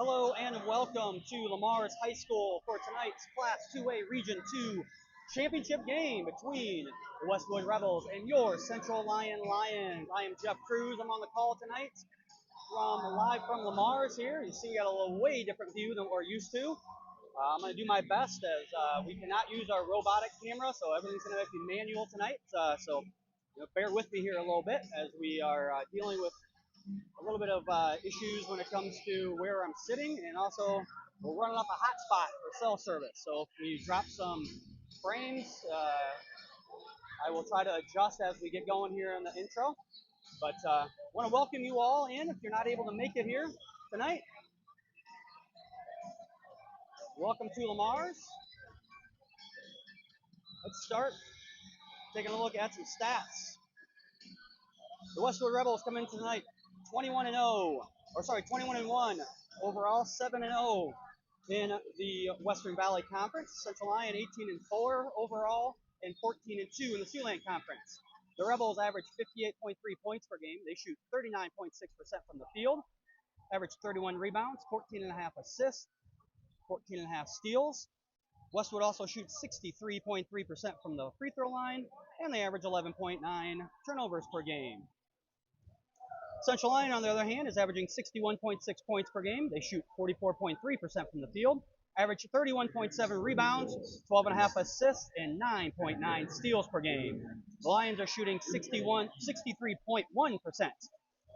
Hello and welcome to Lamar's High School for tonight's Class 2A Region 2 championship game between the Westwood Rebels and your Central Lyon Lions. I am Jeff Cruz. I'm on the call tonight live from Lamar's here. You see we got a little way different view than we're used to. I'm going to do my best as we cannot use our robotic camera, so everything's going to be manual tonight. So bear with me here a little bit as we are dealing with a little bit of issues when it comes to where I'm sitting, and also we're running up a hotspot for cell service. So if we drop some frames, I will try to adjust as we get going here in the intro. But I want to welcome you all in if you're not able to make it here tonight. Welcome to Lamar's. Let's start taking a look at some stats. The Westwood Rebels come in tonight 21-1 overall, 7-0 in the Western Valley Conference. Central Lyon 18-4 overall and 14-2 in the Siouxland Conference. The Rebels average 58.3 points per game. They shoot 39.6% from the field, average 31 rebounds, 14.5 assists, 14.5 steals. Westwood also shoots 63.3% from the free throw line, and they average 11.9 turnovers per game. Central Lyon, on the other hand, is averaging 61.6 points per game. They shoot 44.3% from the field, average 31.7 rebounds, 12.5 assists, and 9.9 steals per game. The Lions are shooting 63.1%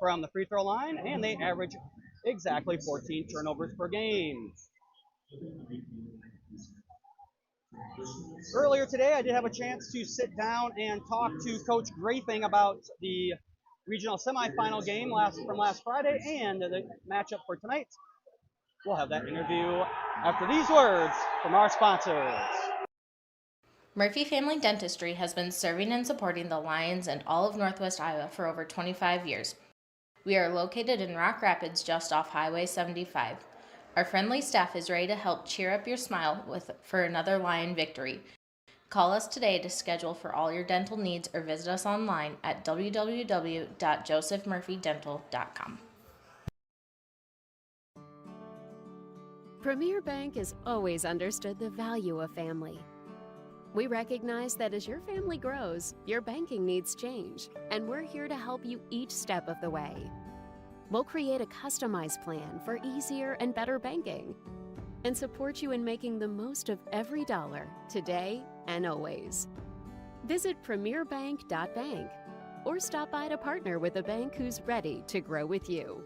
from the free throw line, and they average exactly 14 turnovers per game. Earlier today, I did have a chance to sit down and talk to Coach Grafing about the regional semifinal game from last Friday and the matchup for tonight. We'll have that interview after these words from our sponsors. Murphy Family Dentistry has been serving and supporting the Lions and all of Northwest Iowa for over 25 years. We are located in Rock Rapids, just off Highway 75. Our friendly staff is ready to help cheer up your smile for another Lion victory. Call us today to schedule for all your dental needs or visit us online at www.josephmurphydental.com. Premier Bank has always understood the value of family. We recognize that as your family grows, your banking needs change, and we're here to help you each step of the way. We'll create a customized plan for easier and better banking and support you in making the most of every dollar today and always. Visit premierbank.bank or stop by to partner with a bank who's ready to grow with you.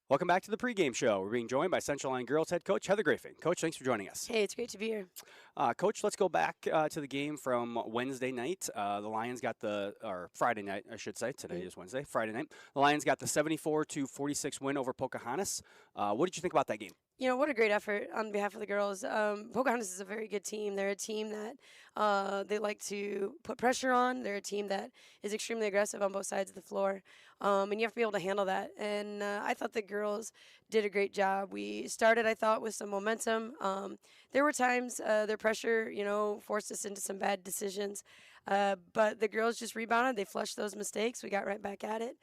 Welcome back to the pregame show. We're being joined by Central Lyon Girls head coach Heather Grafing. Coach, thanks for joining us. Hey, it's great to be here. Coach, let's go back to the game from Wednesday night. The Lions got or Friday night, I should say. Today is Wednesday. Friday night. The Lions got the 74-46 win over Pocahontas. What did you think about that game? You know, what a great effort on behalf of the girls. Pocahontas is a very good team. They're a team that they like to put pressure on. They're a team that is extremely aggressive on both sides of the floor. And you have to be able to handle that. And I thought the girls did a great job. We started, I thought, with some momentum. There were times their pressure, forced us into some bad decisions. But the girls just rebounded. They flushed those mistakes. We got right back at it.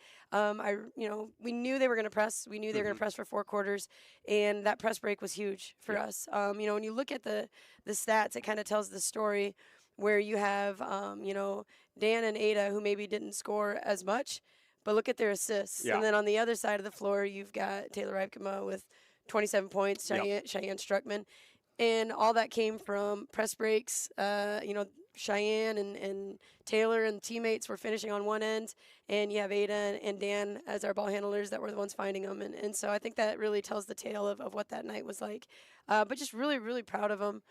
We knew they were going to press. We knew they were going to press for 4 quarters, and that press break was huge for us. When you look at the stats, it kind of tells the story where you have, Dan and Ada, who maybe didn't score as much, but look at their assists. Yeah. And then on the other side of the floor, you've got Taylor Rybkema with 27 points, Cheyenne Struckman, and all that came from press breaks. Cheyenne and Taylor and teammates were finishing on one end, and you have Ada and Dan as our ball handlers that were the ones finding them. And so I think that really tells the tale of what that night was like. But just really, really proud of them.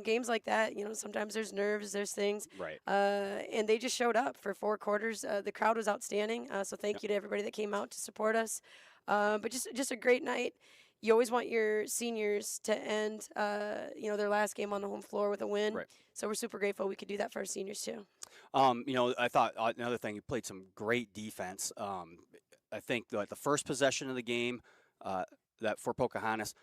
Games like that, sometimes there's nerves, there's things. Right. And they just showed up for 4 quarters. The crowd was outstanding, so thank you to everybody that came out to support us. But just a great night. You always want your seniors to end, their last game on the home floor with a win. Right. So we're super grateful we could do that for our seniors too. I thought another thing, you played some great defense. I think the first possession of the game, that for Pocahontas,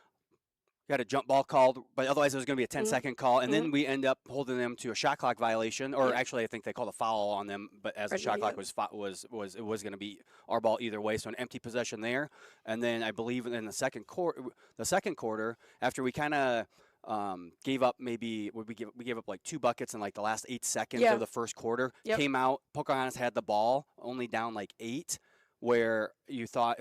got a jump ball called, but otherwise it was going to be a 10-second call, and Mhm. then we end up holding them to a shot clock violation, or Yeah. actually I think they called a foul on them, but as the Right, shot clock yeah. was it was going to be our ball either way, so an empty possession there, and then I believe in the second quarter after we kind of gave up we gave up like 2 buckets in like the last 8 seconds Yeah. of the first quarter. Yep. Came out, Pocahontas had the ball, only down like 8. Where you thought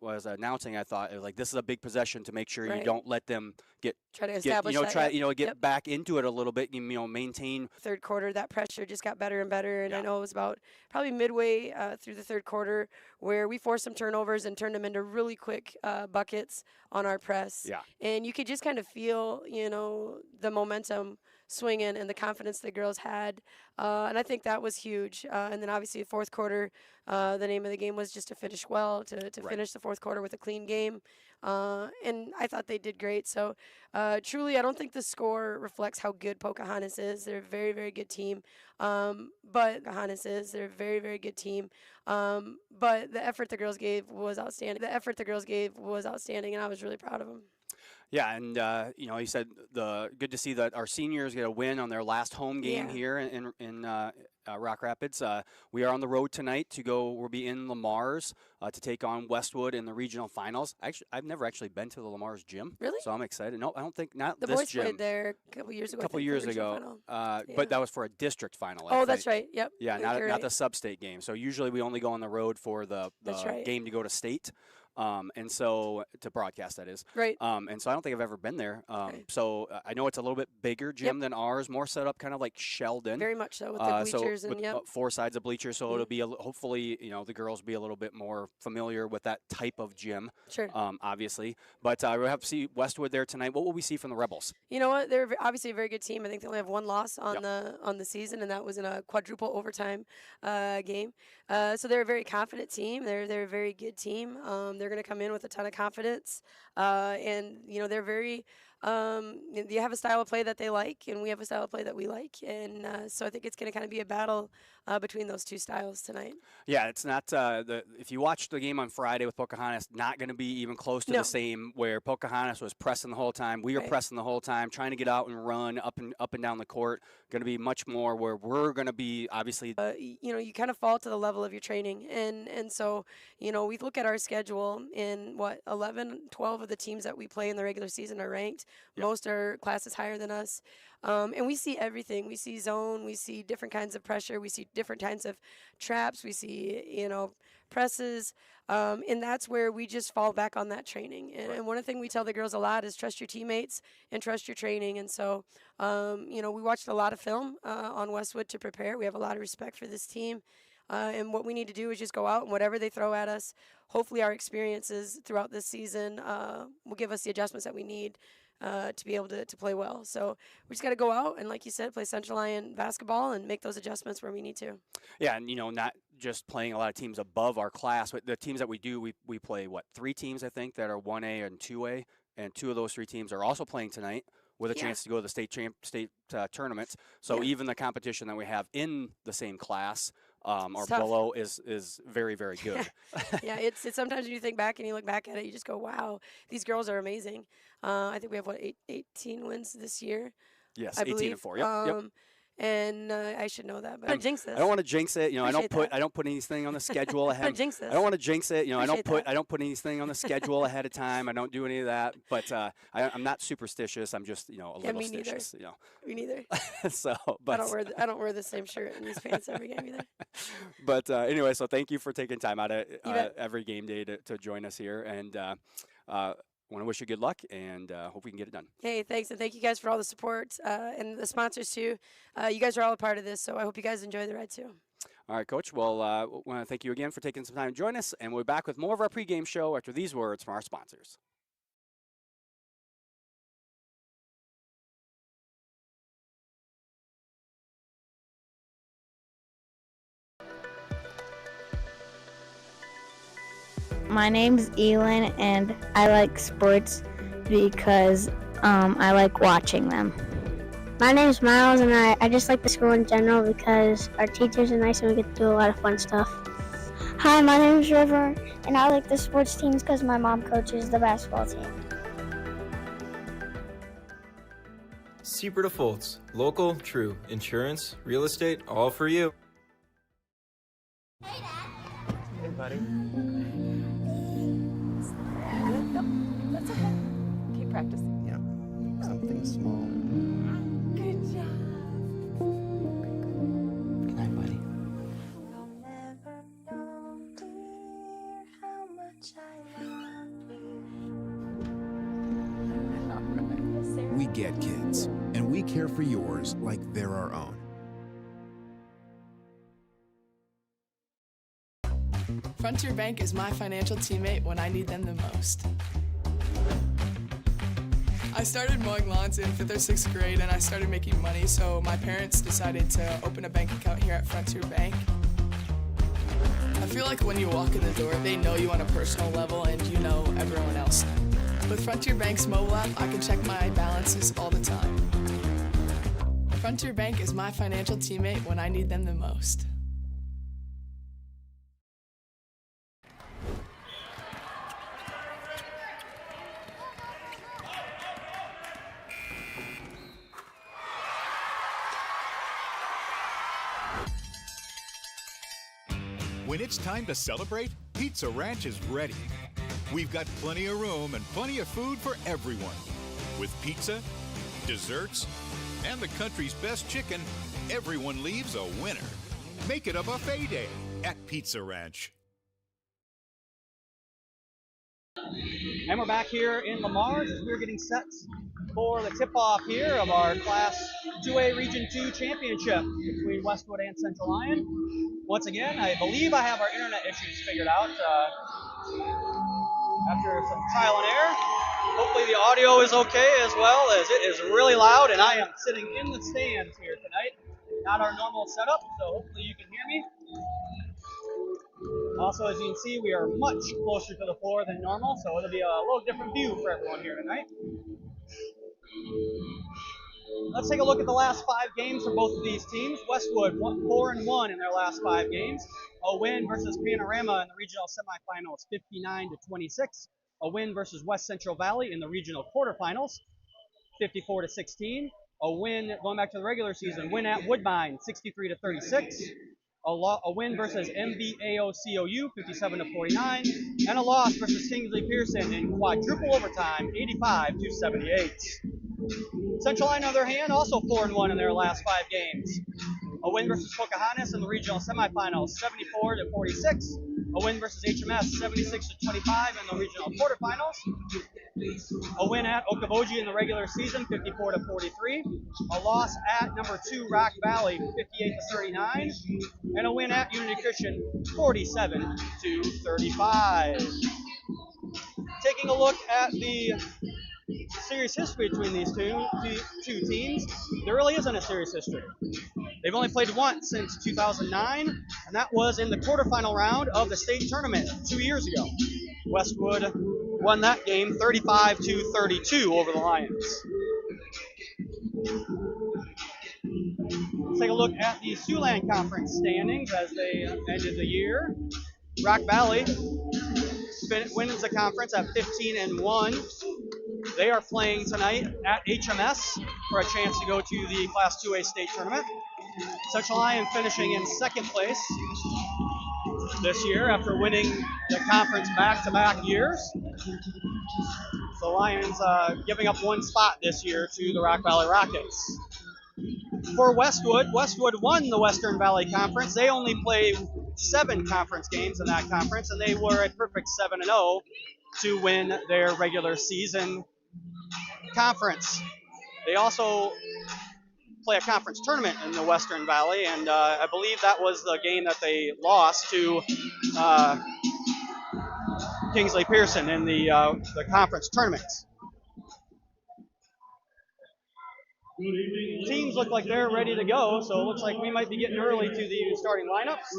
was announcing, I thought it was like this is a big possession to make sure you Right. don't let them Try to establish that. Yep. get Yep. back into it a little bit. Maintain. Third quarter, that pressure just got better and better. And Yeah. I know it was about probably midway through the third quarter where we forced some turnovers and turned them into really quick buckets on our press. Yeah. And you could just kind of feel, the momentum swinging and the confidence the girls had. And I think that was huge. And then obviously fourth quarter, the name of the game was just to finish well, to Right. finish the fourth quarter with a clean game. And I thought they did great. So truly, I don't think the score reflects how good Pocahontas is. They're a very, very good team. But they're a very, very good team. But the effort the girls gave was outstanding. And I was really proud of them. Yeah, and you said good to see that our seniors get a win on their last home game Yeah. here in Rock Rapids. We are on the road tonight to go. We'll be in Lamar's to take on Westwood in the regional finals. Actually, I've never actually been to the Lamar's gym. Really? So I'm excited. No, I don't think not The this boys gym. played there a couple years ago. A couple I think, years for regional ago, final. Yeah. but that was for a district final. I Oh, think. that's right. Yep. Yeah, I think you're not right. the sub-state game. So usually we only go on the road for the That's right. game to go to state. And so to broadcast, that is. Right. And so I don't think I've ever been there. Okay. So I know it's a little bit bigger gym than ours, more set up kind of like Sheldon. Very much so with the bleachers with and yep. 4 sides of bleachers. So it'll be hopefully the girls will be a little bit more familiar with that type of gym. Sure. Obviously, but we'll have to see Westwood there tonight. What will we see from the Rebels? You know what? They're obviously a very good team. I think they only have 1 loss on Yep. the season, and that was in a quadruple overtime game. So they're a very confident team. They're a very good team. They're going to come in with a ton of confidence, and they're very. You have a style of play that they like, and we have a style of play that we like, and so I think it's going to kind of be a battle between those 2 styles tonight. Yeah, it's not if you watch the game on Friday with Pocahontas, not going to be even close to No. the same. Where Pocahontas was pressing the whole time, we were Right. pressing the whole time, trying to get out and run up and down the court. Going to be much more where we're going to be obviously. You kind of fall to the level of your training, and so we look at our schedule, and 11, 12 of the teams that we play in the regular season are ranked. Yep. Most are classes higher than us. And we see everything. We see zone. We see different kinds of pressure. We see different kinds of traps. We see, presses. And that's where we just fall back on that training. And one of the things we tell the girls a lot is trust your teammates and trust your training. And so, we watched a lot of film on Westwood to prepare. We have a lot of respect for this team. And what we need to do is just go out and whatever they throw at us, hopefully our experiences throughout this season will give us the adjustments that we need to be able to play well. So we just got to go out and, like you said, play Central Lyon basketball and make those adjustments where we need to. Yeah, and not just playing a lot of teams above our class, but the teams that we do, we play 3 teams I think that are 1A and 2A, and 2 of those 3 teams are also playing tonight with a chance to go to the state tournaments. So even the competition that we have in the same class or tough. below is very, very good. Yeah, it's sometimes when you think back and you look back at it, you just go, wow, these girls are amazing. I think we have 18 wins this year. Yes, I 18 believe. and 4. Yep. And I should know that, but I jinx this. I don't want to jinx it. I don't Appreciate put anything on the schedule ahead. jinx this. I don't want to jinx it. I don't Appreciate put anything on the schedule ahead of time. I don't do any of that. But I'm not superstitious. I'm just a little me neither. stitious. Me neither. So, but I don't wear the same shirt and these pants every game either. But anyway, so thank you for taking time out of bet. every game day to join us here, and want to wish you good luck, and hope we can get it done. Hey, thanks, and thank you guys for all the support and the sponsors too. You guys are all a part of this, so I hope you guys enjoy the ride too. All right, Coach. Well, I want to thank you again for taking some time to join us, and we'll be back with more of our pregame show after these words from our sponsors. My name's Elin, and I like sports because I like watching them. My name's Miles, and I just like the school in general because our teachers are nice and we get to do a lot of fun stuff. Hi, my name's River, and I like the sports teams because my mom coaches the basketball team. Super Defaults. Local, true. Insurance, real estate, all for you. Hey, Dad. Hey, buddy. That's okay. Keep practicing. Yeah. Something small. Good job. Good night, buddy. You'll never know, dear, how much I love you. We get kids, and we care for yours like they're our own. Frontier Bank is my financial teammate when I need them the most. I started mowing lawns in 5th or 6th grade and I started making money, so my parents decided to open a bank account here at Frontier Bank. I feel like when you walk in the door, they know you on a personal level and you know everyone else. With Frontier Bank's mobile app, I can check my balances all the time. Frontier Bank is my financial teammate when I need them the most. When it's time to celebrate, Pizza Ranch is ready. We've got plenty of room and plenty of food for everyone. With pizza, desserts, and the country's best chicken, everyone leaves a winner. Make it a buffet day at Pizza Ranch. And we're back here in Lamar as we're getting set for the tip-off here of our Class 2A Region 2 Championship between Westwood and Central Lyon. Once again, I believe I have our internet issues figured out after some trial and error. Hopefully the audio is okay as well, as it is really loud, and I am sitting in the stands here tonight. Not our normal setup, so hopefully you can hear me. Also, as you can see, we are much closer to the floor than normal, so it'll be a little different view for everyone here tonight. Let's take a look at the last 5 games for both of these teams. Westwood 4-1 in their last 5 games. A win versus Panorama in the regional semifinals, 59-26. A win versus West Central Valley in the regional quarterfinals, 54-16. A win going back to the regular season, win at Woodbine, 63-36. A win versus MVAOCOU, 57-49, and a loss versus Kingsley Pearson in quadruple overtime, 85-78. Central Lyon, on the other hand, also 4-1 in their last 5 games. A win versus Pocahontas in the regional semifinals, 74-46. A win versus HMS, 76-25 in the regional quarterfinals. A win at Okoboji in the regular season, 54-43. A loss at number 2 Rock Valley, 58-39. And a win at Unity Christian, 47-35. Taking a look at the series history between these two teams, there really isn't a series history. They've only played once since 2009, and that was in the quarterfinal round of the state tournament 2 years ago. Westwood won that game 35-32 over the Lions. Let's take a look at the Siouxland Conference standings as they ended the year. Rock Valley wins the conference at 15-1. They are playing tonight at HMS for a chance to go to the Class 2A state tournament. Central Lyon finishing in second place this year after winning the conference back-to-back years. The Lions giving up one spot this year to the Rock Valley Rockets. For Westwood, Westwood won the Western Valley Conference. They only played 7 conference games in that conference, and they were a perfect 7-0 to win their regular season conference. They also play a conference tournament in the Western Valley, and I believe that was the game that they lost to Kingsley Pearson in the conference tournament. Teams look like they're ready to go, so it looks like we might be getting early to the starting lineups.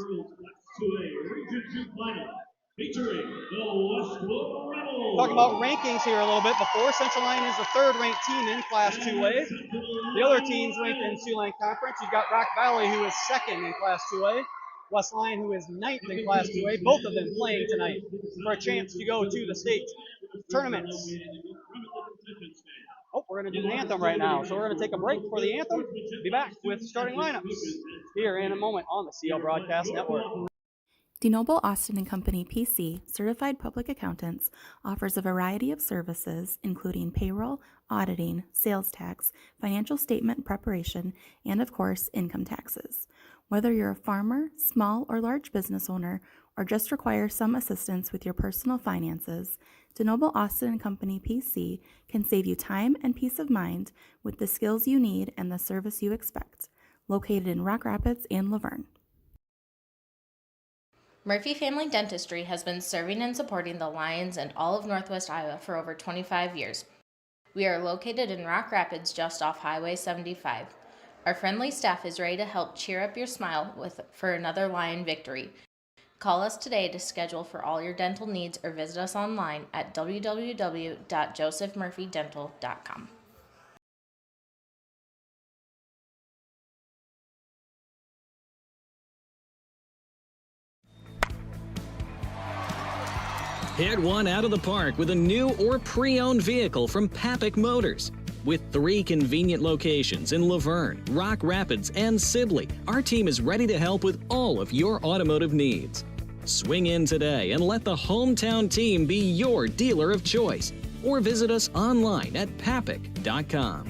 Talking about rankings here a little bit before. Central Lyon is the 3rd ranked team in Class 2A. The other teams ranked in Siouxland Conference, you've got Rock Valley, who is 2nd in Class 2A. West Lyon, who is 9th in Class 2A. Both of them playing tonight for a chance to go to the state tournaments. Oh, we're going to do the anthem right now. So we're going to take a break for the anthem. Be back with starting lineups here in a moment on the CL Broadcast Network. DeNoble Austin & Company PC, certified public accountants, offers a variety of services including payroll, auditing, sales tax, financial statement preparation, and of course, income taxes. Whether you're a farmer, small or large business owner, or just require some assistance with your personal finances, DeNoble Austin & Company PC can save you time and peace of mind with the skills you need and the service you expect. Located in Rock Rapids and Laverne. Murphy Family Dentistry has been serving and supporting the Lions and all of Northwest Iowa for over 25 years. We are located in Rock Rapids just off Highway 75. Our friendly staff is ready to help cheer up your smile for another Lion victory. Call us today to schedule for all your dental needs or visit us online at www.josephmurphydental.com. Hit one out of the park with a new or pre-owned vehicle from Papik Motors. With 3 convenient locations in Laverne, Rock Rapids, and Sibley, our team is ready to help with all of your automotive needs. Swing in today and let the hometown team be your dealer of choice. Or visit us online at papik.com.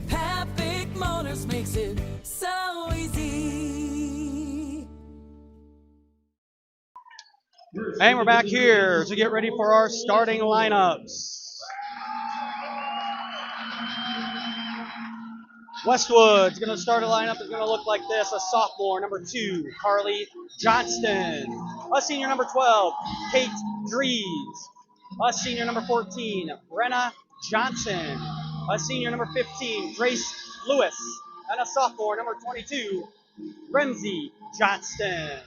Papik Motors makes it so easy. And we're back here to get ready for our starting lineups. Westwood's going to start a lineup is going to look like this. A sophomore, number 2, Carly Johnston. A senior, number 12, Kate Drees. A senior, number 14, Brenna Johnson. A senior, number 15, Grace Lewis. And a sophomore, number 22, Remzi Johnston.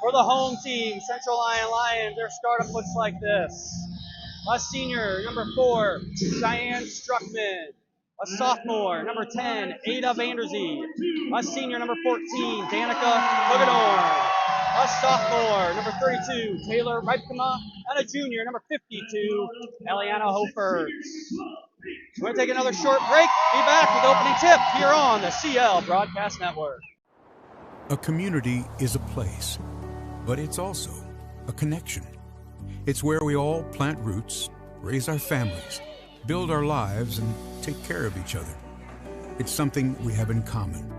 For the home team, Central Lyon Lions, their startup looks like this. A senior, number 4, Cheyenne Struckman. A sophomore, number 10, Ada Vanderzee. A senior, number 14, Danica Huggenhorn. A sophomore, number 32, Taylor Reipkema. And a junior, number 52, Eliana Hofers. We're going to take another short break. Be back with opening tip here on the CL Broadcast Network. A community is a place, but it's also a connection. It's where we all plant roots, raise our families, build our lives, and take care of each other. It's something we have in common,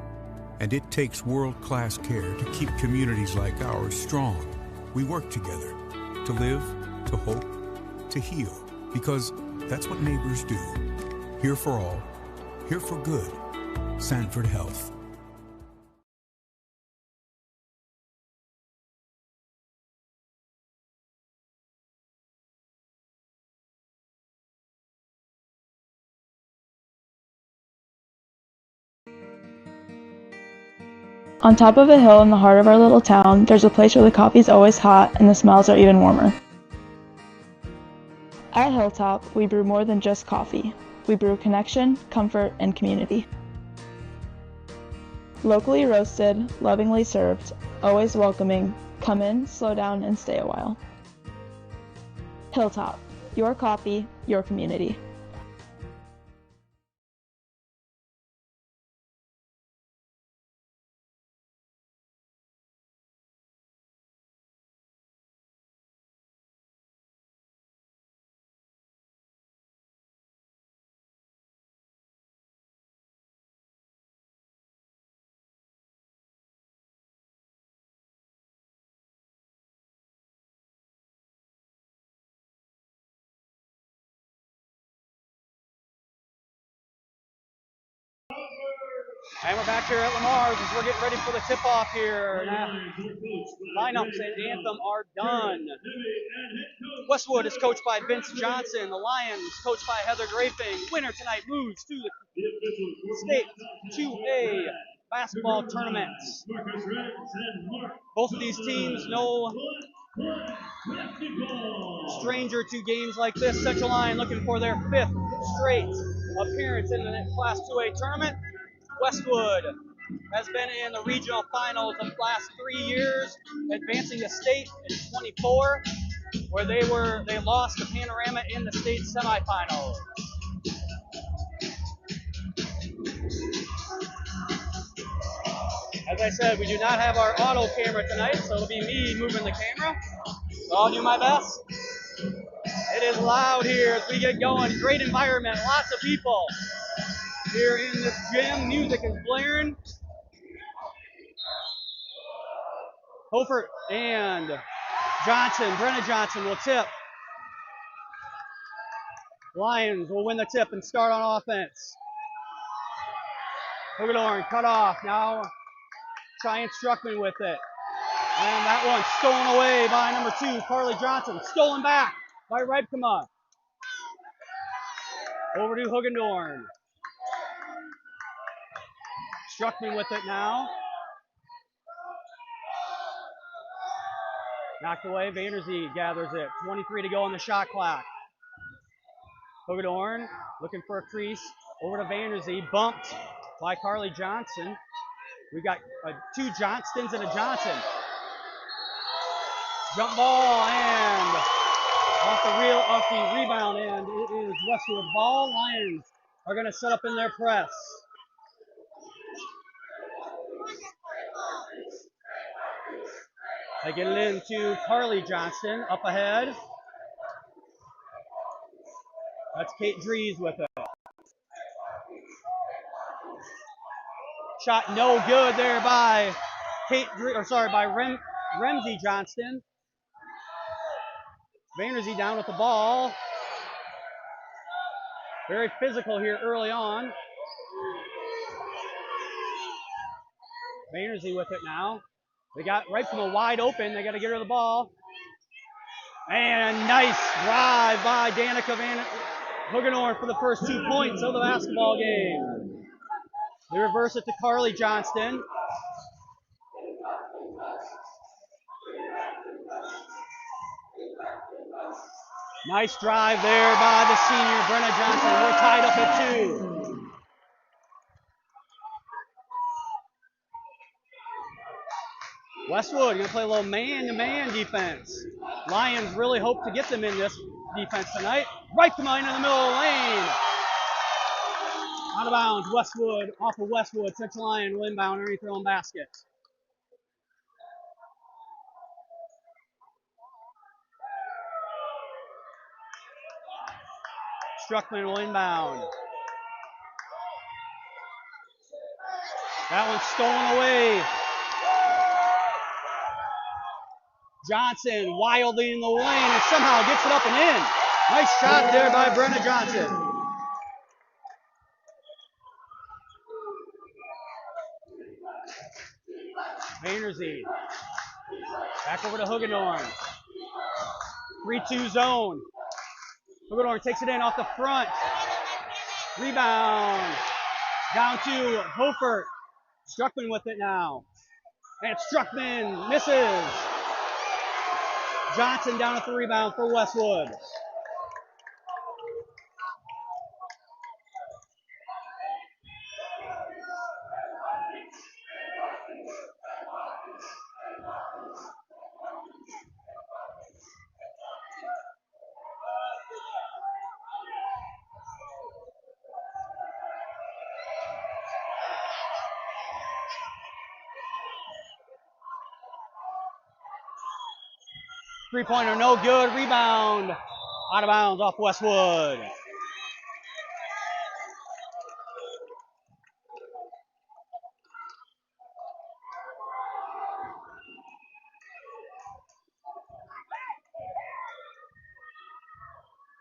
and it takes world-class care to keep communities like ours strong. We work together to live, to hope, to heal, because that's what neighbors do. Here for all, here for good. Sanford Health. On top of a hill in the heart of our little town, there's a place where the coffee's always hot and the smells are even warmer. At Hilltop, we brew more than just coffee. We brew connection, comfort, and community. Locally roasted, lovingly served, always welcoming. Come in, slow down, and stay a while. Hilltop, your coffee, your community. And we're back here at Lamar's as we're getting ready for the tip-off here. Lineups and anthem are done. Westwood is coached by Vince Johnson. The Lions coached by Heather Grafing. Winner tonight moves to the state 2A basketball tournament. Both of these teams no stranger to games like this. Central Lyon looking for their 5th straight appearance in the Class 2A tournament. Westwood has been in the regional finals the last 3 years, advancing to state in 24, where they lost to Panorama in the state semifinals. As I said, we do not have our auto camera tonight, so it'll be me moving the camera. So I'll do my best. It is loud here as we get going. Great environment, lots of people here in this gym. Music is blaring. Hofer and Johnson, Brenna Johnson will tip. Lions will win the tip and start on offense. Hoogadorn cut off. Now Cheyenne Struckman with it. And that one stolen away by number 2, Carly Johnson. Stolen back by Reibkema. Over to Hoogadorn. Struckman with it now. Knocked away. Vanderzee gathers it. 23 to go on the shot clock. Hoogadorn looking for a crease. Over to Vanderzee. Bumped by Carly Johnson. We got 2 Johnstons and a Johnson. Jump ball and off the rebound, and it is Westwood's ball. Lions are going to set up in their press. They get it into Carly Johnston up ahead. That's Kate Dries with it. Shot no good there by Remsey Johnston. Vanderzee down with the ball. Very physical here early on. Vanderzee with it now. They got right from a wide open. They got to get her the ball. And nice drive by Danica Hoogadorn for the first 2 points of the basketball game. They reverse it to Carly Johnston. Nice drive there by the senior, Brenna Johnson. We're tied up at 2. Westwood going to play a little man-to-man defense. Lions really hope to get them in this defense tonight. Right to mine in the middle of the lane. Out of bounds, Westwood, off of Westwood. Central Lyon will inbound underneath their own basket. Struckman will inbound. That one's stolen away. Johnson wildly in the lane and somehow gets it up and in. Nice shot there by Brenna Johnson. Vanderzee. Back over to Hoogadorn. 3-2 zone. Hoogadorn takes it in off the front. Rebound. Down to Hofer. Struckman with it now. And Struckman misses. Johnson down at the rebound for Westwood. Three-pointer, no good. Rebound. Out of bounds off Westwood.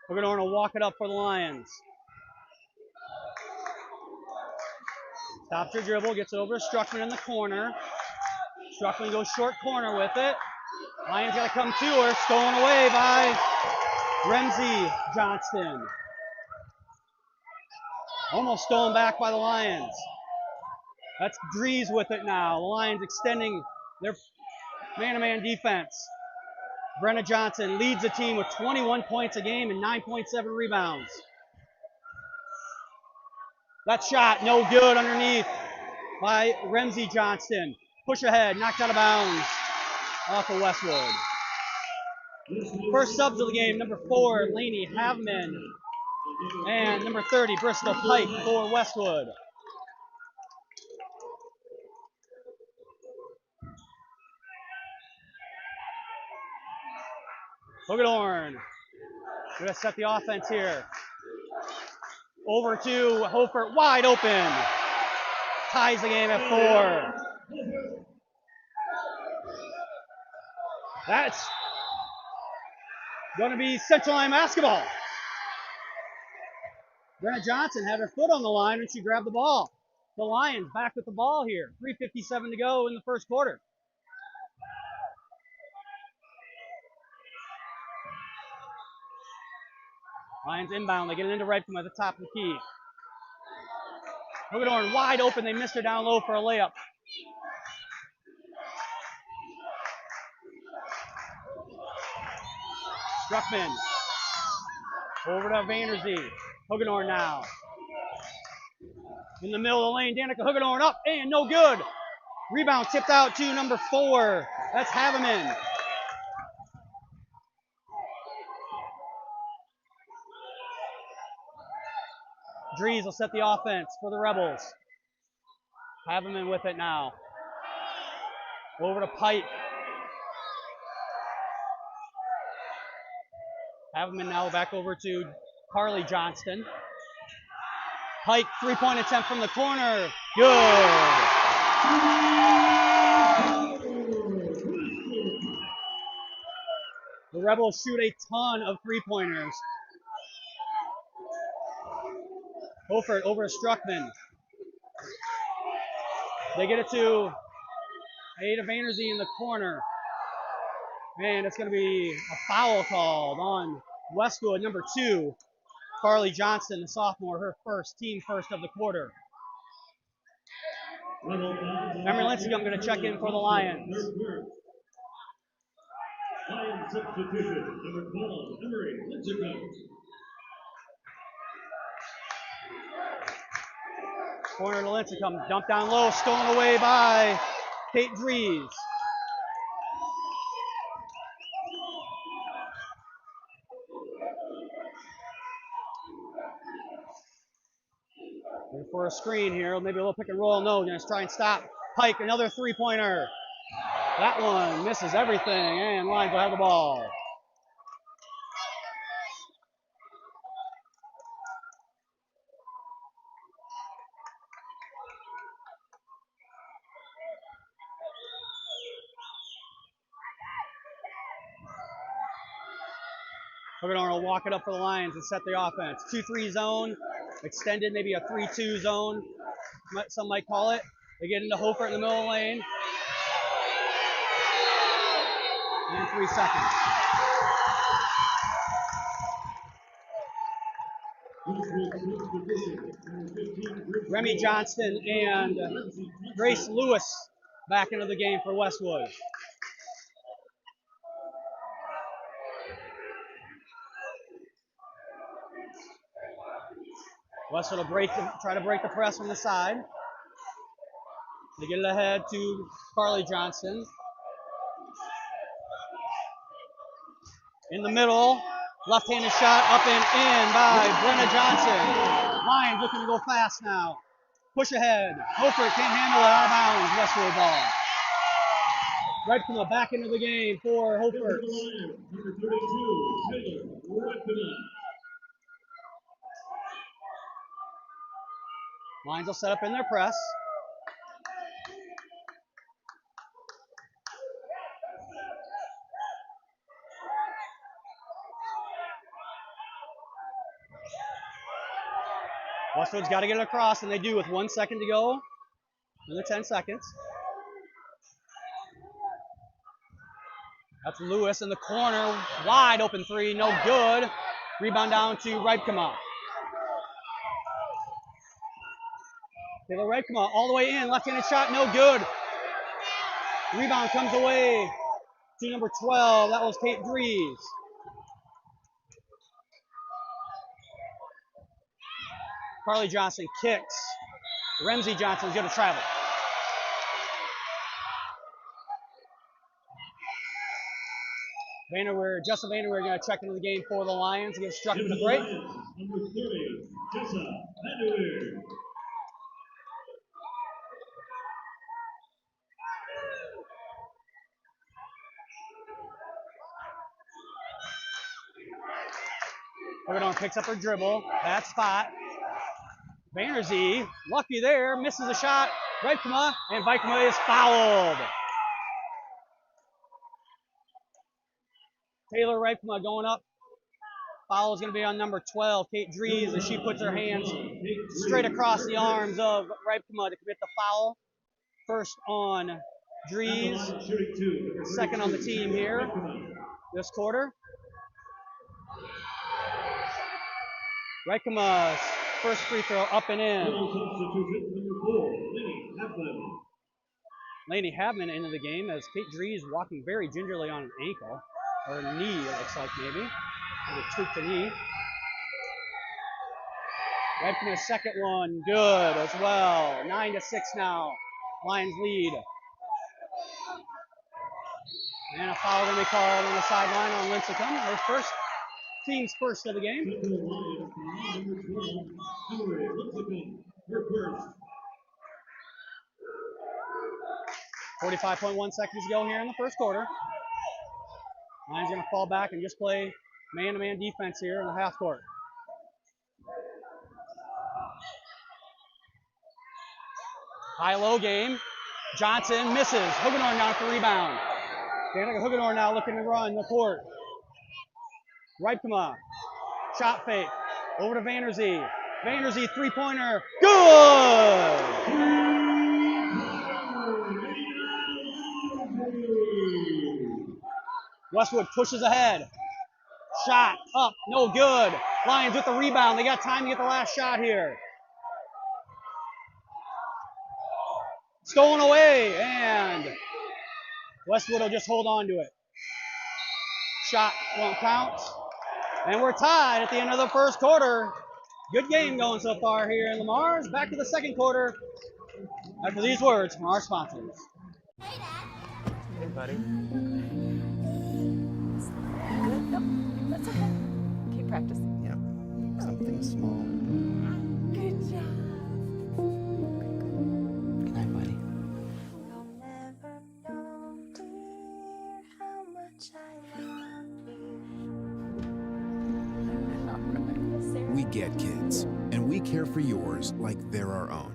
We're going to walk it up for the Lions. Stops her dribble, gets it over to Struckman in the corner. Struckman goes short corner with it. Lions got to come to her. Stolen away by Remsey Johnston. Almost stolen back by the Lions. That's Dries with it now. The Lions extending their man-to-man defense. Brenna Johnson leads the team with 21 points a game and 9.7 rebounds. That shot, no good underneath by Remsey Johnston. Push ahead, knocked out of bounds off of Westwood. First subs of the game, number 4, Lainey Havman. And number 30, Bristol Pike for Westwood. Hagedorn going to set the offense here. Over to Hofer, wide open. Ties the game at 4. That's going to be Central Line basketball. Brenna Johnson had her foot on the line when she grabbed the ball. The Lions back with the ball here. 3:57 to go in the first quarter. Lions inbound. They get it into Redcomb at the top of the key. Hagedorn wide open. They missed her down low for a layup. Struckman. Over to Vanderzee. Hagedorn now. In the middle of the lane, Danica Hagedorn up and no good. Rebound tipped out to number 4. That's Haveman. Drees will set the offense for the Rebels. Haveman with it now. Over to Pike. Haveman now back over to Carly Johnston. Pike, 3-point attempt from the corner. Good. The Rebels shoot a ton of 3-pointers. Hofer over to Struckman. They get it to Ada Vanderzee in the corner. And it's going to be a foul called on Westwood, number 2. Carly Johnston, the sophomore, her team first of the quarter. Emery Lincecum going to check in for the Lions. Lions substitution, number 12, Emery Lincecum. Corner to Lincecum, dumped down low, stolen away by Kate Drees. For a screen here, maybe a little pick and roll. No, just try and stop. Pike, another 3-pointer. That one misses everything, and Lions will have the ball. Hagedorn will walk it up for the Lions and set the offense. 2-3 zone, extended, maybe a 3-2 zone, some might call it. They get into Hofer in the middle of the lane. And 3 seconds. Remy Johnston and Grace Lewis back into the game for Westwood. Westwood will try to break the press from the side. They get it ahead to Carly Johnston. In the middle, left-handed shot up and in by Brenna Johnson. Lions looking to go fast now. Push ahead. Hofer can't handle it, out of bounds. Westwood ball. Redcomb back into the game for Hofer. Number 32, Redcomb. Lions will set up in their press. Westwood's got to get it across, and they do with 1 second to go in the 10 seconds. That's Lewis in the corner. Wide open 3, no good. Rebound down to Redcomb. Taylor Redcomb all the way in. Left-handed shot, no good. Rebound comes away to number 12. That was Kate Drees. Carly Johnson kicks. Ramsey Johnson's going to travel. Justin Vanderweer going to check into the game for the Lions. He gets struck in the break. Number 30, Tessa Vanderweer. Hogedorn picks up her dribble. Bad spot. Vanderzee, lucky there, misses a shot. Reikema, and Reikema is fouled. Taylor Reikema going up. Foul is going to be on number 12, Kate Dries, as she puts her hands straight across the arms of Reikema to commit the foul. First on Dries, second on the team here this quarter. Reikema's first free throw up and in. Lainey Habman into the game as Kate Dries walking very gingerly on an ankle, or a knee it looks like maybe. Maybe tweaked the knee. Reikema's second one, good as well. 9-6 now. Lions lead. And a foul going to be called on the sideline on Lincecum. Her first, team's first of the game. 45.1 seconds to go here in the first quarter. Lions going to fall back and just play man-to-man defense here in the half court. High-low game. Johnson misses. Hogedorn down for rebound. Danica Hogedorn now looking to run the court. Reikema. Shot fake. Over to Vanderzee. Vanderzee three-pointer. Good! Westwood pushes ahead. Shot up. No good. Lions with the rebound. They got time to get the last shot here. Stolen away, and Westwood will just hold on to it. Shot won't count. And we're tied at the end of the first quarter. Good game going so far here in Lamar's. Back to the second quarter after these words from our sponsors. Hey, buddy. Nope, that's okay. Keep practicing. Yeah, something small. Good job. Good night, buddy. You'll never know, dear, how much I love you. We get kids, and we care for yours like they're our own.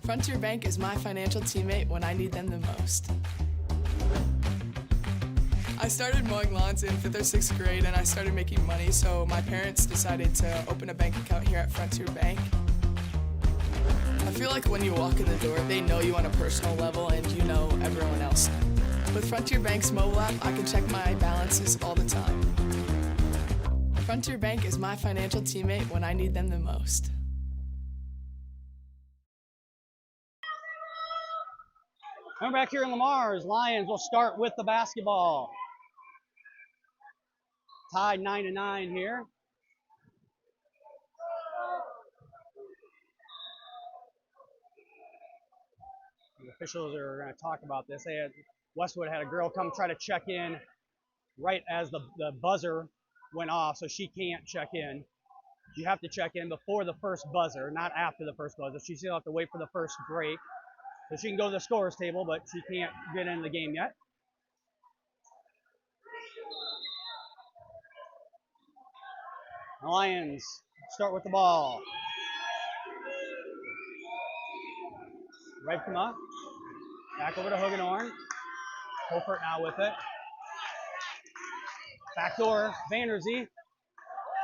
Frontier Bank is my financial teammate when I need them the most. I started mowing lawns in 5th or 6th grade and I started making money, so my parents decided to open a bank account here at Frontier Bank. I feel like when you walk in the door, they know you on a personal level and you know everyone else. With Frontier Bank's mobile app, I can check my balances all the time. Frontier Bank is my financial teammate when I need them the most. And we're back here in Lamar's. Lions will start with the basketball. Tied 9-9 here. The officials are going to talk about this. Westwood had a girl come try to check in right as the buzzer went off, so she can't check in. You have to check in before the first buzzer, not after the first buzzer. She still have to wait for the first break. So she can go to the scorer's table, but she can't get into the game yet. The Lions start with the ball. Reikema. Back over to Hogedorn. Hofert now with it. Backdoor, Vanderzee.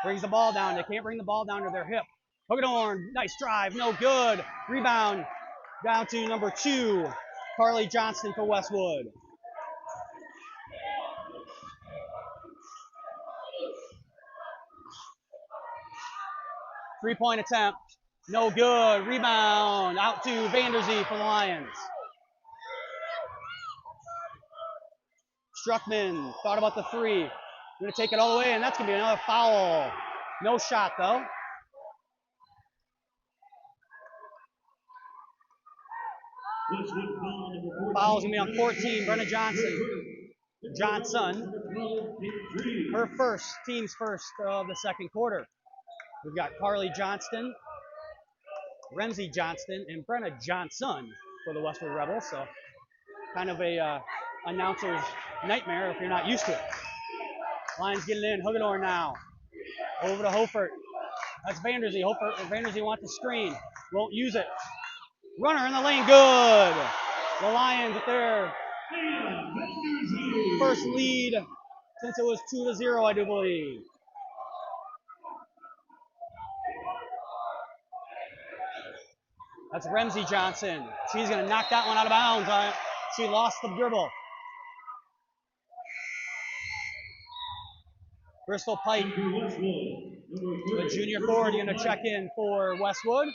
Brings the ball down. They can't bring the ball down to their hip. Hogedorn, nice drive, no good. Rebound down to number 2, Carly Johnston for Westwood. Three-point attempt, no good. Rebound out to Vanderzee for the Lions. Struckman thought about the three. Going to take it all the way, and that's going to be another foul. No shot, though. Foul's going to be on 14, Brenna Johnson. Her first, team's first of the second quarter. We've got Carly Johnston, Remsey Johnston, and Brenna Johnson for the Westwood Rebels. So kind of a announcer's nightmare if you're not used to it. Lions getting in. Hugedorn now. Over to Hofert. That's Vanderzee. Vanderzee wants the screen. Won't use it. Runner in the lane. Good. The Lions with their first lead since it was 2-0, I do believe. That's Remsey Johnson. She's going to knock that one out of bounds. She lost the dribble. Bristol Pike, the junior forward, going to check in for Westwood.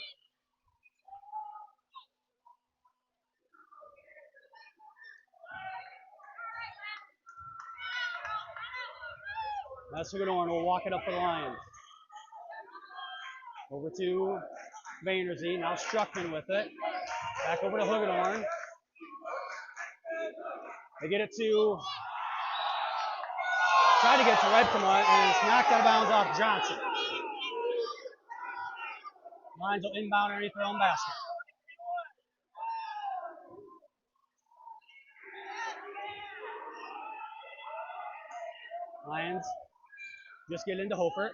That's Hugedorn will walk it up for the Lions. Over to Vanderzee. Now Struckman with it. Back over to Hugedorn. They get it to, try to get to Redkema, and it's knocked out of bounds off Johnson. Lions will inbound underneath their own basket. Lions just get into Hofert.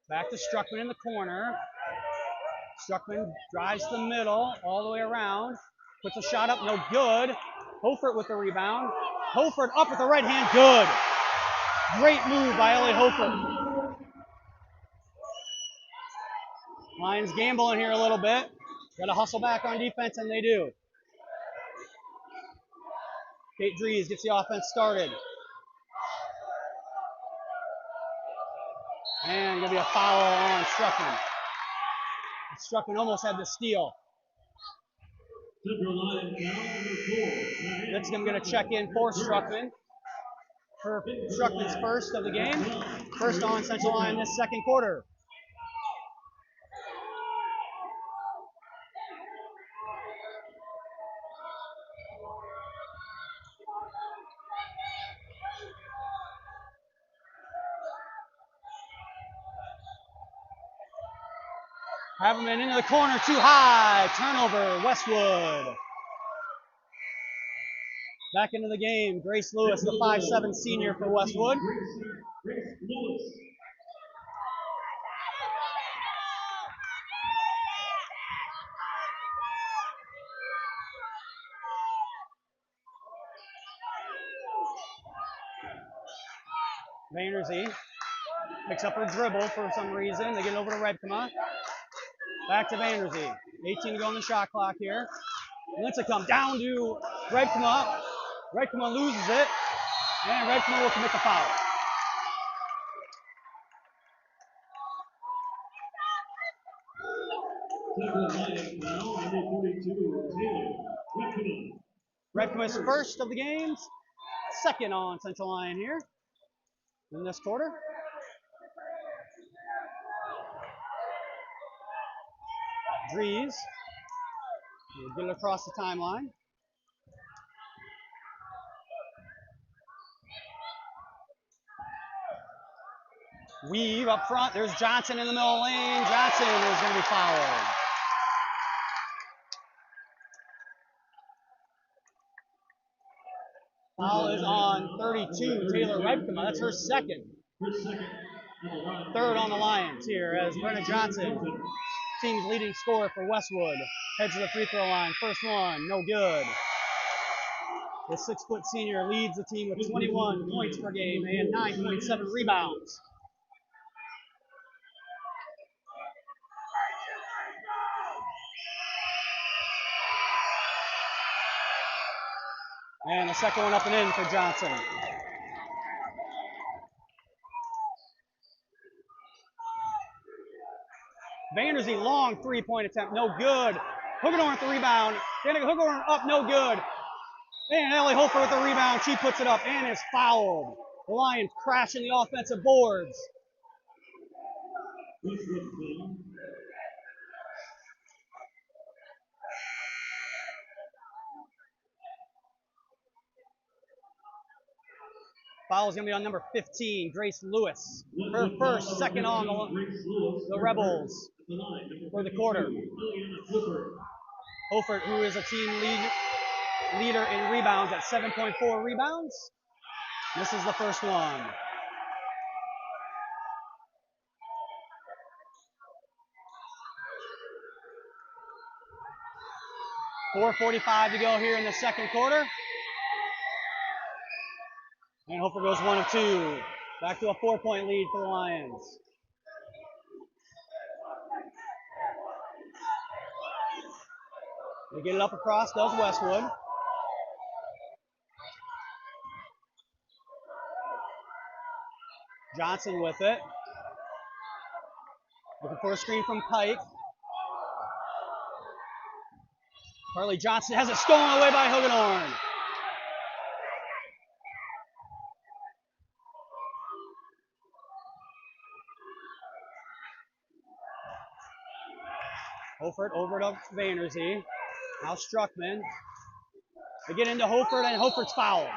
Back to Struckman in the corner. Struckman drives to the middle, all the way around. Puts a shot up, no good. Hofert with the rebound. Hofert up with the right hand, good. Great move by Ellie Hofert. Lions gambling here a little bit. Got to hustle back on defense, and they do. Kate Dries gets the offense started. And going to be a foul on Struckman. Struckman almost had the steal. Lipscomb going to check in for Struckman. For Struckman's first of the game. First on Central Lyon this second quarter. Haverman into the corner, too high. Turnover, Westwood. Back into the game, Grace Lewis, the 5'7" senior for Westwood. Vanderzee picks up her dribble for some reason. They get it over to Redkema. Back to Vanderzee. 18 to go on the shot clock here. Lincecum down to Redkema. Redkema loses it. And Redkema will commit the foul. Redkema's first of the games. Second on Central Lyon here in this quarter. Dries will get it across the timeline. Weave up front. There's Johnson in the middle lane. Johnson is going to be fouled. Foul is on 32, Taylor Redkema. That's her second. Third on the Lions here as Brenna Johnson, team's leading scorer for Westwood, heads to the free throw line. First one, no good. The 6-foot senior leads the team with 21 points per game and 9.7 rebounds. And the second one up and in for Johnson. Vanderzee, long three-point attempt, no good. Hugedorn with the rebound. Danica Hugedorn up, no good. And Ellie Hofer with the rebound. She puts it up and is fouled. The Lions crashing the offensive boards. Foul is going to be on number 15, Grace Lewis. Her first, second on the Rebels for the quarter. Hofert, who is a team lead leader in rebounds at 7.4 rebounds. This is the first one. .445 to go here in the second quarter. And Hofer goes 1 of 2. Back to a 4-point lead for the Lions. They get it up across, does Westwood. Johnson with it. Looking for a screen from Pike. Carly Johnson has it stolen away by Hoogenhorn. Hofert over to Vanderzee. Now Struckman. They get into Hofert, and Hofert's fouled.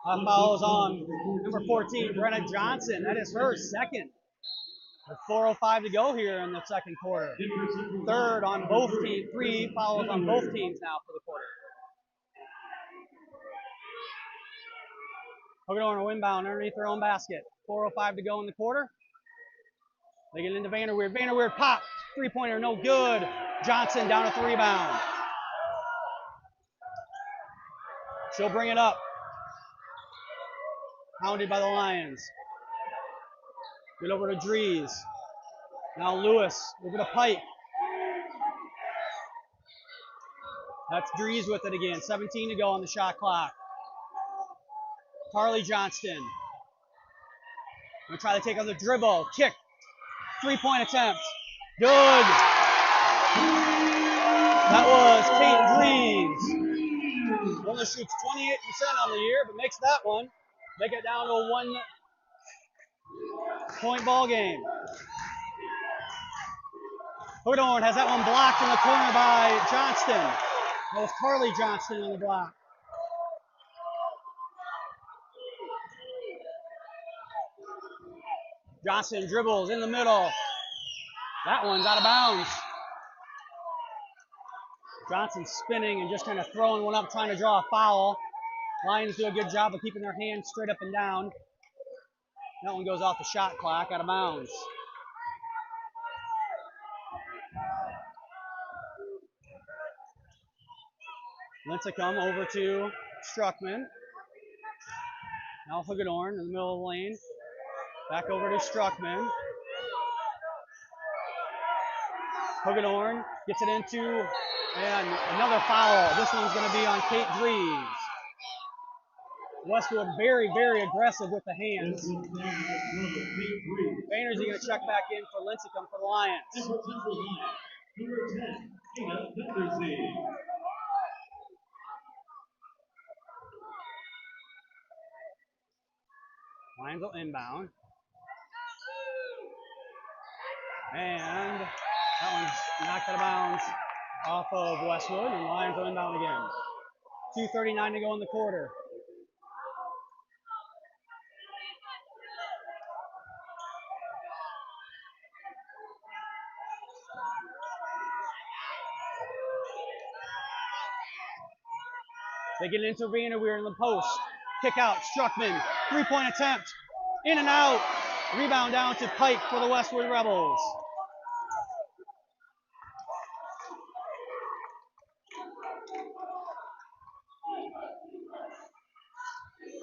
Foul is on number 14, Brenna Johnson. That is her second. With 4:05 to go here in the second quarter. Third on both teams. 3 fouls on both teams now for the quarter. Hoogenhorn will inbound underneath their own basket. 4:05 to go in the quarter. They get into Vanderweerd. Vanderweerd pop. 3-pointer, no good. Johnson down at the rebound. She'll bring it up. Hounded by the Lions. Get over to Dries. Now Lewis over to Pike. That's Dries with it again. 17 to go on the shot clock. Carly Johnston. Gonna try to take on the dribble. Kick. 3-point attempt. Good. That was Kate Dries. Only shoots 28% on the year, but makes that one. Make it down to a 1-point ball game. Hoogenhorn has that one blocked in the corner by Johnston. That was Carly Johnston on the block. Johnson dribbles in the middle. That one's out of bounds. Johnson spinning and just kind of throwing one up, trying to draw a foul. Lions do a good job of keeping their hands straight up and down. That one goes off the shot clock, out of bounds. Lincecum over to Struckman. Now Hoogenhorn in the middle of the lane. Back over to Struckman. Hoogenhorn gets it into, and another foul. This one's going to be on Kate Dries. Westwood very, very aggressive with the hands. Vanderzee going to check back in for Lincecum for the Lions. Lions will inbound. And that one's knocked out of bounds off of Westwood, and Lions will inbound again. 2:39 to go in the quarter. They get into Vanderweerd in the post. Kick out, Struckman. 3-point attempt. In and out. Rebound down to Pike for the Westwood Rebels.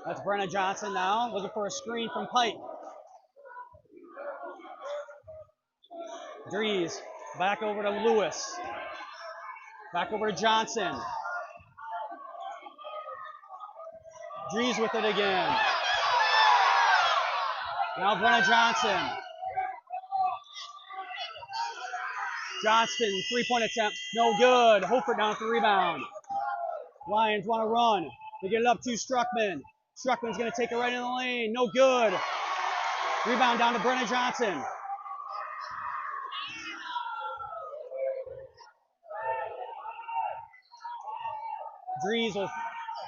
That's Brenna Johnson now, looking for a screen from Pike. Dries, back over to Lewis. Back over to Johnson. Dries with it again. Now Brenna Johnson. Johnston, 3-point attempt, no good. Hofer down for the rebound. Lions want to run. They get it up to Struckman. Struckman's going to take it right in the lane, no good. Rebound down to Brenna Johnson. Dries will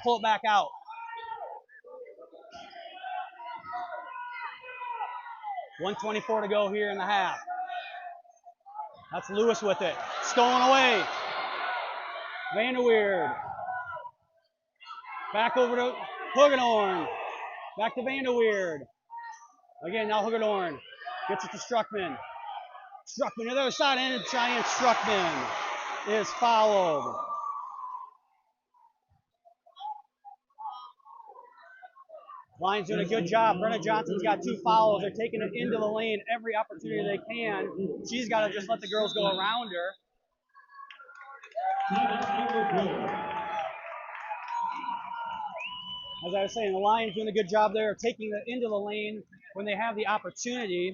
pull it back out. .124 to go here in the half. That's Lewis with it. Stolen away. Vanderweerd. Back over to Hoogenhorn. Back to Vanderweerd. Again, now Hoogenhorn gets it to Struckman. Struckman to the other side, and Giant Struckman is fouled. Lions doing a good job. Brenna Johnson's got 2 fouls. They're taking it into the lane every opportunity they can. She's got to just let the girls go around her. As I was saying, the Lions doing a good job there, taking it into the lane when they have the opportunity.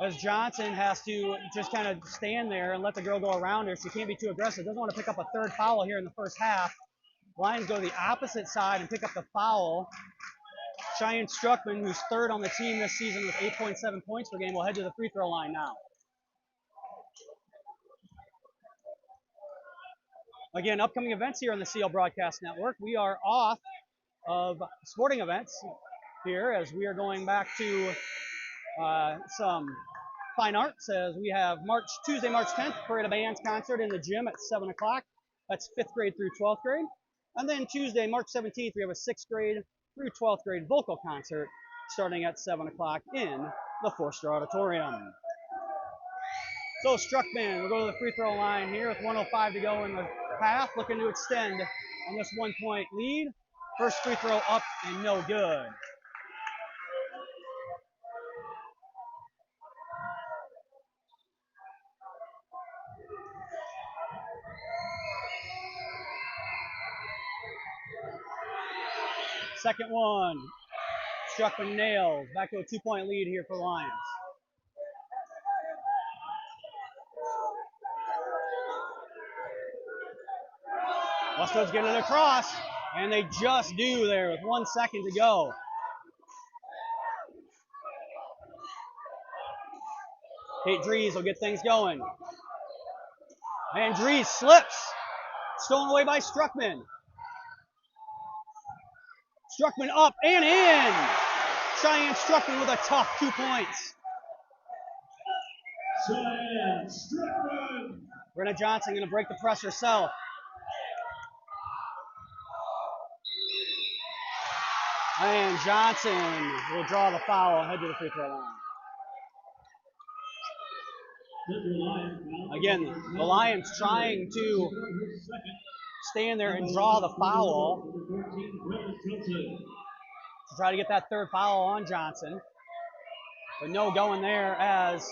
As Johnson has to just kind of stand there and let the girl go around her. She can't be too aggressive. Doesn't want to pick up a 3rd foul here in the first half. Lions go to the opposite side and pick up the foul. Cheyenne Struckman, who's 3rd on the team this season with 8.7 points per game, will head to the free throw line now. Again, upcoming events here on the CL Broadcast Network. We are off of sporting events here as we are going back to some fine arts as we have Tuesday, March 10th, Parade of Bands concert in the gym at 7 o'clock. That's 5th grade through 12th grade. And then Tuesday, March 17th, we have a 6th grade through 12th grade vocal concert starting at 7 o'clock in the Forster Auditorium. So Struckman will go to the free throw line here with 1:05 to go in the half, looking to extend on this 1-point lead. First free throw up and no good. Second one. Struckman nails. Back to a 2-point lead here for Lions. Westwood's getting it across, and they just do there with 1 second to go. Kate Dries will get things going. And Dries slips. Stolen away by Struckman. Struckman up and in. Cheyenne Struckman with a tough 2 points. Cheyenne Struckman. Brenna Johnson going to break the press herself. And Johnson will draw the foul and head to the free throw line. Again, the Lions trying to stand there and draw the foul to try to get that 3rd foul on Johnson. But no going there as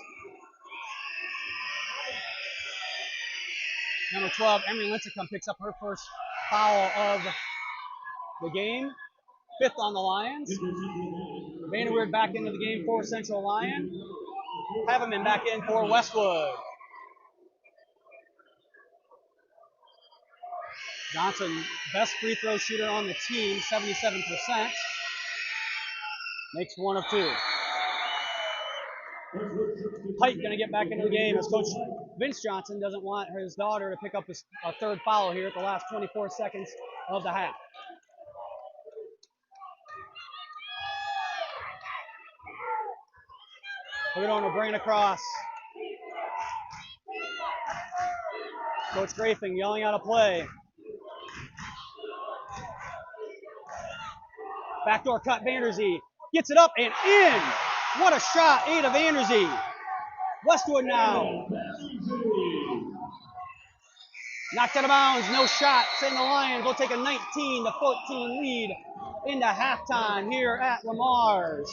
number 12, Emery Lincecum, picks up her first foul of the game. 5th on the Lions. Vanderweerd back into the game for Central Lyon. Haveman back in for Westwood. Johnson, best free throw shooter on the team, 77%. Makes 1 of 2. Pike going to get back into the game as Coach Vince Johnson doesn't want his daughter to pick up a 3rd foul here at the last 24 seconds of the half. We're going to bring it across. Coach Grafing yelling out a play. Backdoor cut, Vanderzee gets it up and in. What a shot, Ada Vanderzee. Westwood now. Knocked out of bounds, no shots, and the Lions will take a 19-14 lead into halftime here at Lamar's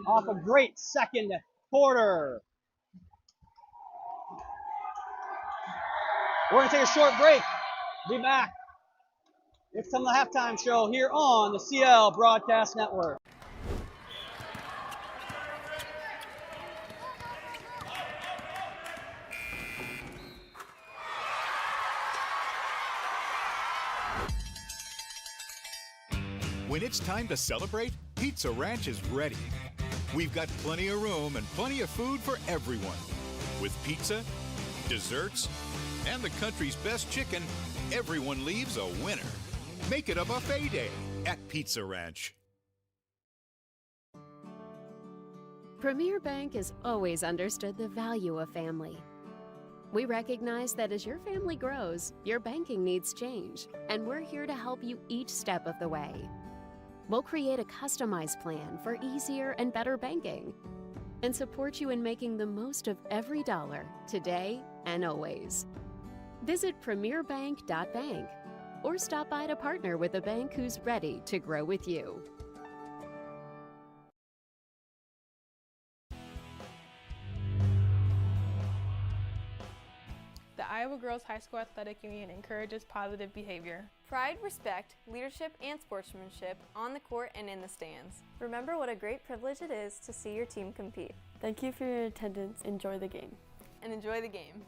off a great 2nd quarter. We're going to take a short break. Be back. It's time the halftime show here on the CL Broadcast Network. When it's time to celebrate, Pizza Ranch is ready. We've got plenty of room and plenty of food for everyone. With pizza, desserts, and the country's best chicken, everyone leaves a winner. Make it a buffet day at Pizza Ranch. Premier Bank has always understood the value of family. We recognize that as your family grows, your banking needs change, and we're here to help you each step of the way. We'll create a customized plan for easier and better banking and support you in making the most of every dollar today and always. Visit premierbank.bank or stop by to partner with a bank who's ready to grow with you. The Iowa Girls High School Athletic Union encourages positive behavior. Pride, respect, leadership, and sportsmanship on the court and in the stands. Remember what a great privilege it is to see your team compete. Thank you for your attendance. Enjoy the game. And enjoy the game.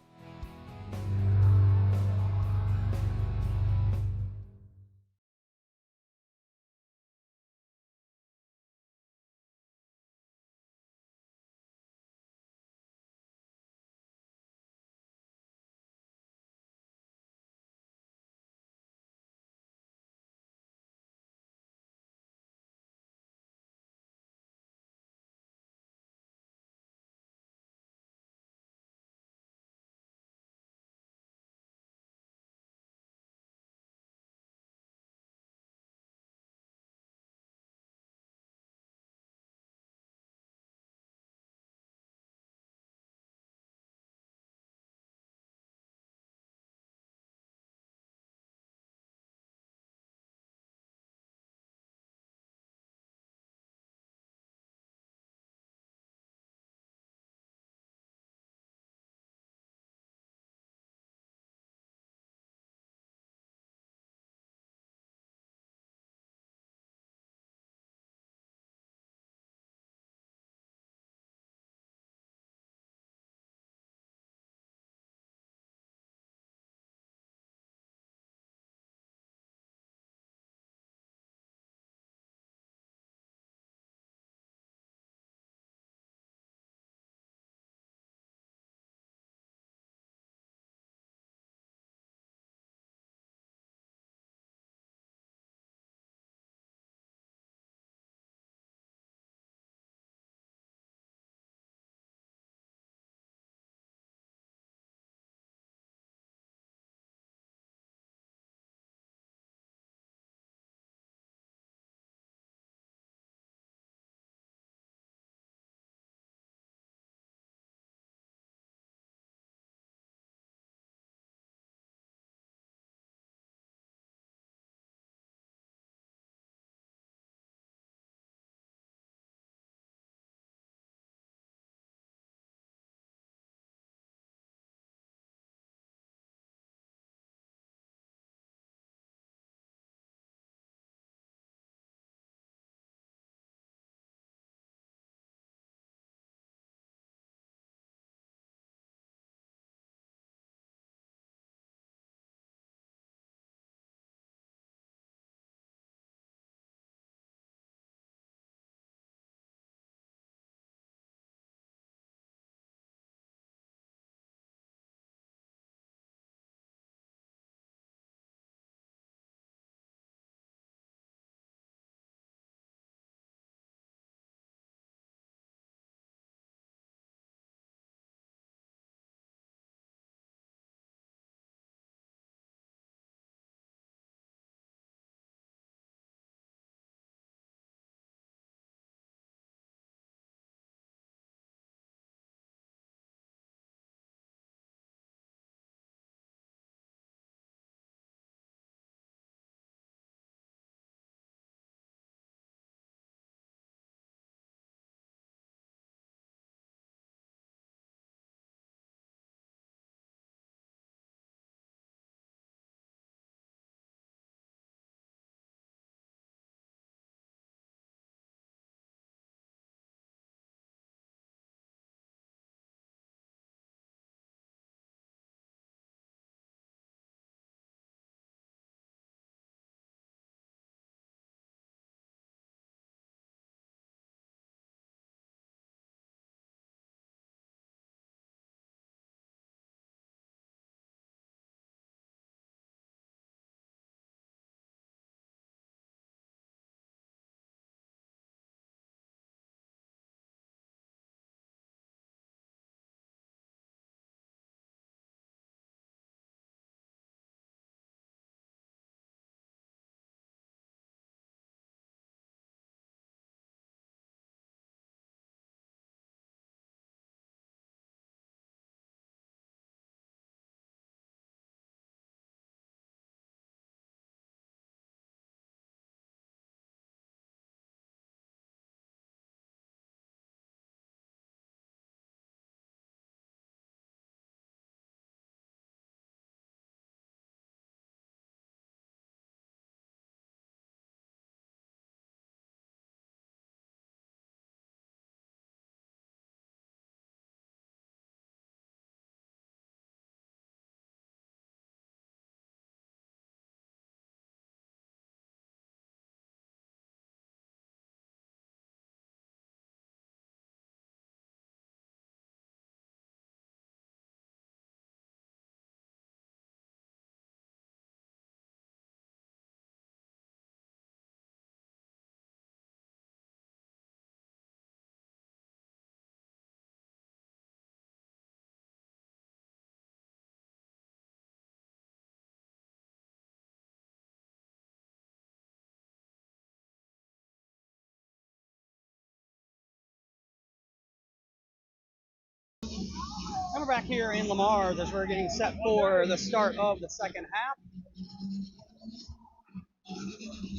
back here in Lamar as we're getting set for the start of the second half.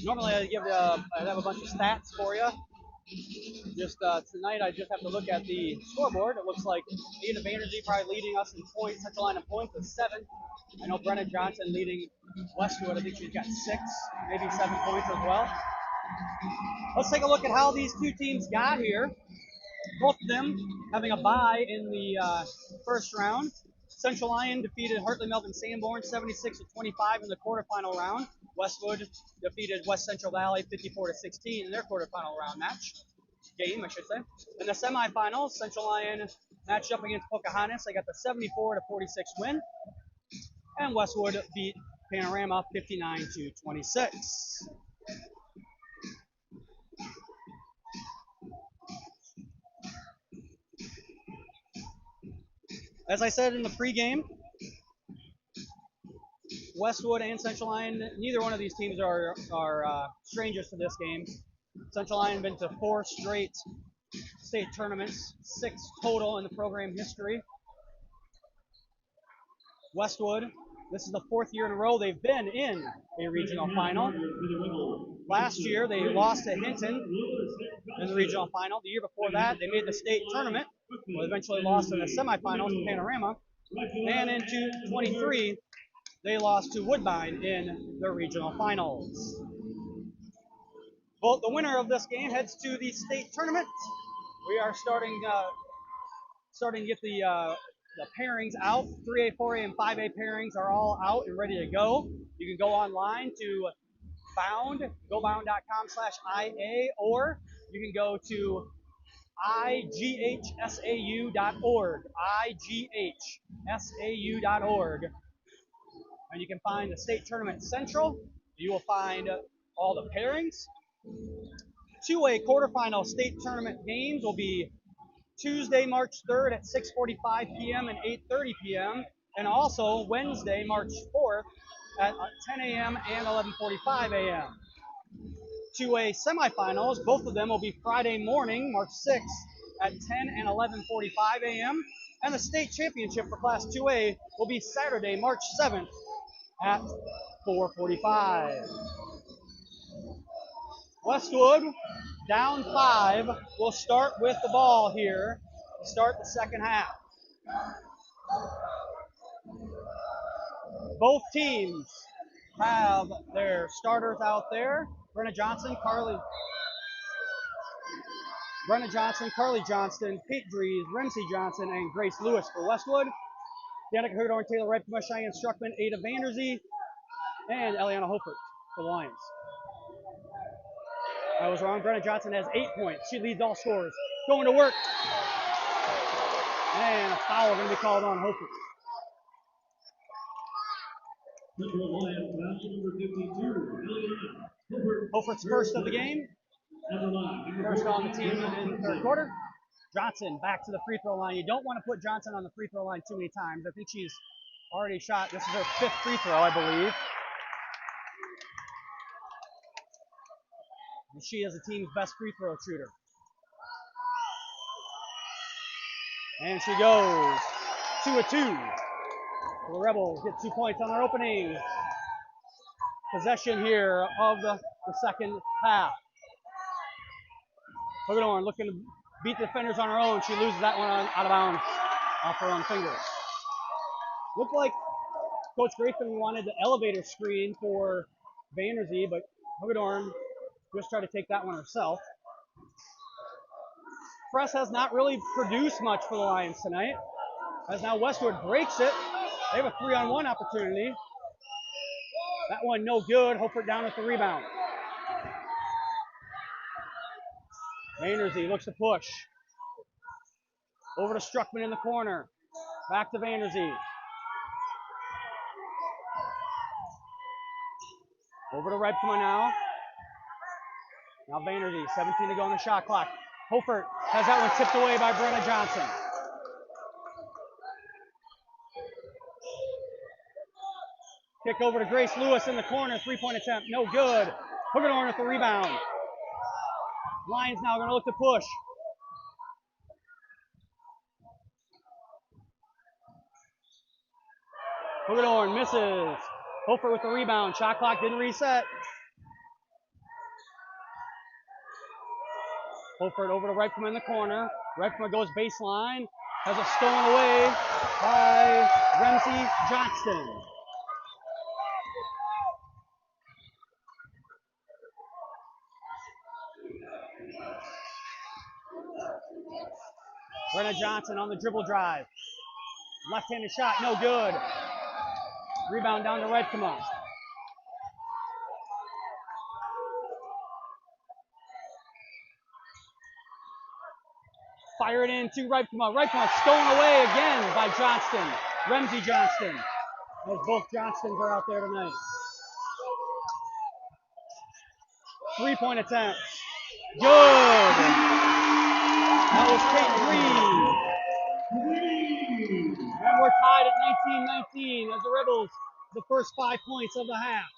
Normally I have a bunch of stats for you. Just tonight I just have to look at the scoreboard. It looks like Ada Banerjee probably leading us in points, Central Line in points with 7. I know Brenna Johnson leading Westwood. I think she's got 6, maybe 7 points as well. Let's take a look at how these two teams got here. Both of them having a bye in the first round. Central Lyon defeated Hartley Melvin Sanborn 76-25 in the quarterfinal round. Westwood defeated West Central Valley 54-16 in their quarterfinal round game, I should say. In the semifinals, Central Lyon matched up against Pocahontas. They got the 74-46 win. And Westwood beat Panorama 59-26. As I said in the pregame, Westwood and Central Lyon, neither one of these teams are strangers to this game. Central Lyon been to 4 straight state tournaments, 6 total in the program history. Westwood, this is the 4th year in a row they've been in a regional final. Last year they lost to Hinton in the regional final. The year before that they made the state tournament, but eventually lost in the semifinals to Panorama. And in 2023 they lost to Woodbine in the regional finals. Well, the winner of this game heads to the state tournament. We are starting to get the pairings out. 3A, 4A, and 5A pairings are all out and ready to go. You can go online to gobound.com/IA, or you can go to ighsau.org, ighsau.org, and you can find the state tournament central. You will find all the pairings. 2A quarterfinal state tournament games will be Tuesday, March 3rd at 6:45 p.m. and 8:30 p.m. and also Wednesday, March 4th at 10 a.m. and 11:45 a.m. 2A semifinals, both of them will be Friday morning, March 6th at 10 and 11:45 a.m. and the state championship for Class 2A will be Saturday, March 7th at 4:45. Westwood, down 5, will start with the ball here to start the second half. Both teams have their starters out there. Brenna Johnson, Carly Johnston, Kate Dries, Ramsey Johnson, and Grace Lewis for Westwood. Danica Herdorn, Taylor Redkmush, Cheyenne Struckman, Ada Vanderzee, and Eliana Hofert for the Lions. I was wrong. Brenna Johnson has 8 points. She leads all scorers. Going to work. And a foul going to be called on Hofert. Hofert's first of the game. First on the team in the third quarter. Johnson back to the free throw line. You don't want to put Johnson on the free throw line too many times. I think she's already shot. This is her 5th free throw, I believe. And she is the team's best free throw shooter. And she goes 2 of 2. The Rebels get 2 points on their opening possession here of the second half. Hogedorn looking to beat the defenders on her own. She loses that one out of bounds off her own fingers. Looked like Coach Grayson wanted the elevator screen for Vanderzee, but Hogedorn just tried to take that one herself. Press has not really produced much for the Lions tonight, as now Westwood breaks it. They have a 3-on-1 opportunity. That one no good. Hofert down with the rebound. Vanderzee looks to push. Over to Struckman in the corner. Back to Vanderzee. Over to Redkmush now. Now Vanderzee, 17 to go on the shot clock. Hofert has that one tipped away by Brenna Johnson. Kick over to Grace Lewis in the corner. 3-point attempt. No good. Hogedorn with the rebound. Lions now going to look to push. Hoogadorn misses. Hofer with the rebound. Shot clock didn't reset. Hofer over to Reipkema in the corner. Reipkema goes baseline. Has a stolen away by Ramsey Johnston. Brenna Johnson on the dribble drive. Left-handed shot, no good. Rebound down to Reipkema. Fire it in to Reipkema. Reipkema stolen away again by Johnston. Ramsey Johnston. As both Johnstons are out there tonight. 3-point attempt. Good. That was Kate Reed. And we're tied at 19-19 as the Rebels, the first 5 points of the half.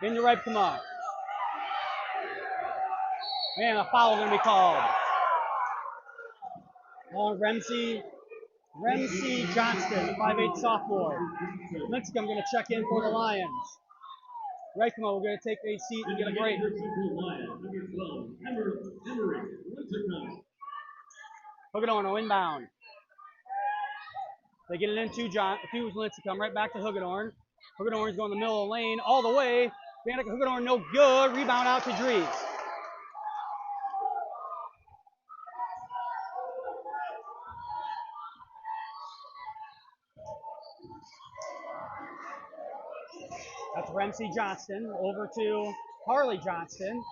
Into Reipkema. And a foul going to be called on Ramsey Johnston, the 5'8 sophomore. Lincecum going to check in for the Lions. Reipkema, we're going to take a seat and get a break. Hoogadorn will inbound. They get it into Lincecum, right back to Hoogadorn. Hoogadorn's going the middle of the lane, all the way. Danica Hoogadorn, no good. Rebound out to Dries. That's Ramsey Johnston over to Harley Johnston.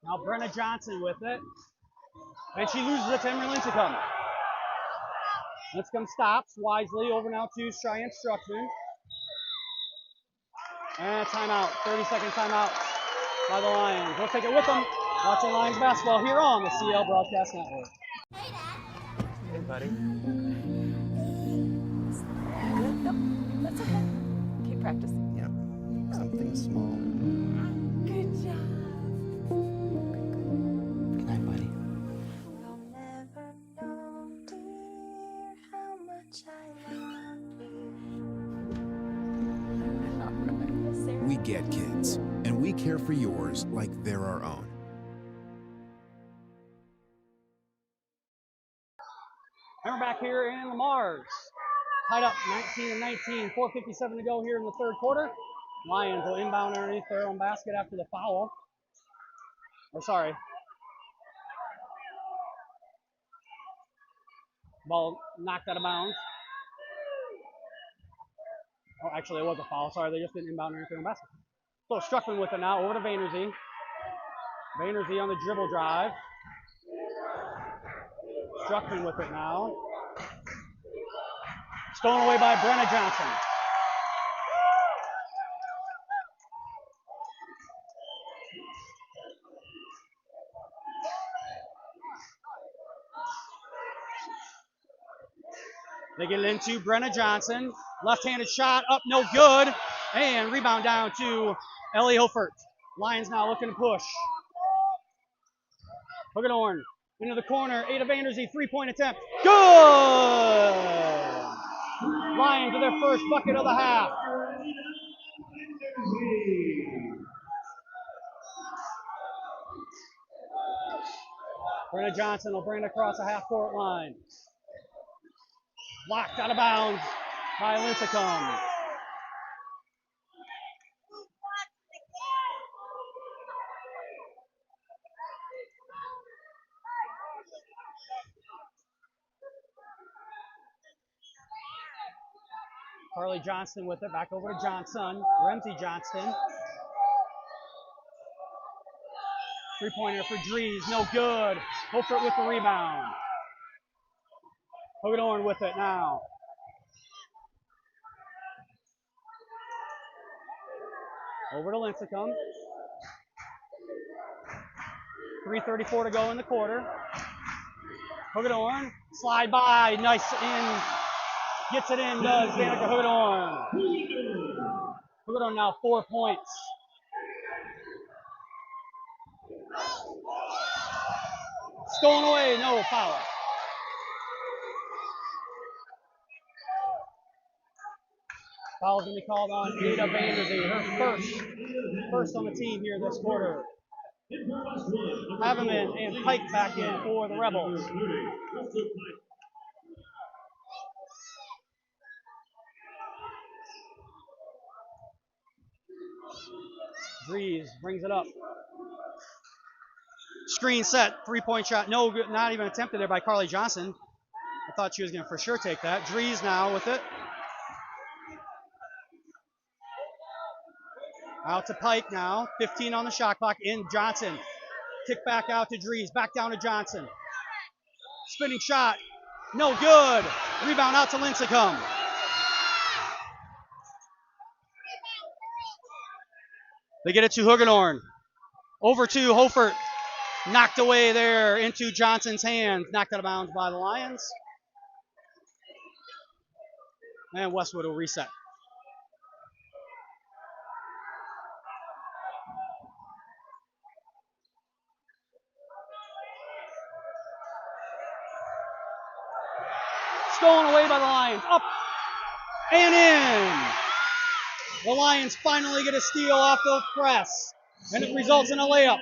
Now Brenna Johnson with it. And she loses it to Emery Lincecum. Lincecum stops wisely over now to Cheyenne Struckman. And timeout, 30-second timeout by the Lions. We'll take it with them. Watching Lions basketball here on the CL Broadcast Network. Hey, buddy. Nope, that's okay. Keep practicing. Yep. Something small. Good job. Good night, buddy. You'll never know, dear, how much I love you. We get kids, and we care for yours like they're our own. And we're back here in Lamar's. Tied up 19-19, 4:57 to go here in the third quarter. Lions will inbound underneath their own basket after the foul. Ball knocked out of bounds. Oh, actually, it was a foul. Sorry, they just didn't inbound underneath their own basket. So Struckman with it now, over to Vaynersy. Vaynersy on the dribble drive. Struckman with it now. Stolen away by Brenna Johnson. They get it into Brenna Johnson. Left-handed shot up, no good. And rebound down to Ellie Hofert. Lions now looking to push. Hoogadorn into the corner. Ada Vanderzee, 3-point attempt. Good! Lions with their first bucket of the half. Brenna Johnson will bring it across the half-court line. Blocked out of bounds by Lincecum. Harley Johnston with it, back over to Johnson. Ramsey Johnston. Three-pointer for Dries, no good. Hofert with the rebound. Hoogadorn with it now. Over to Lincecum. 3:34 to go in the quarter. Hoogadorn, slide by, nice in. Gets it in, does Danica Hoogadorn. Hoogadorn now 4 points. Stolen away, no foul. Foul's going to be called on Ada Vanderzee, her first on the team here this quarter. Haveman and Pike back in for the Rebels. Breeze brings it up. Screen set, three-point shot, no good, not even attempted there by Carly Johnson. I thought she was going to for sure take that. Drees now with it. Out to Pike now, 15 on the shot clock, in Johnson. Kick back out to Drees, back down to Johnson. Spinning shot, no good. Rebound out to Lincecum. They get it to Huggenhorn. Over to Hofert. Knocked away there into Johnson's hands. Knocked out of bounds by the Lions. And Westwood will reset. Stolen away by the Lions. Up and in. The Lions finally get a steal off the press. And it results in a layup.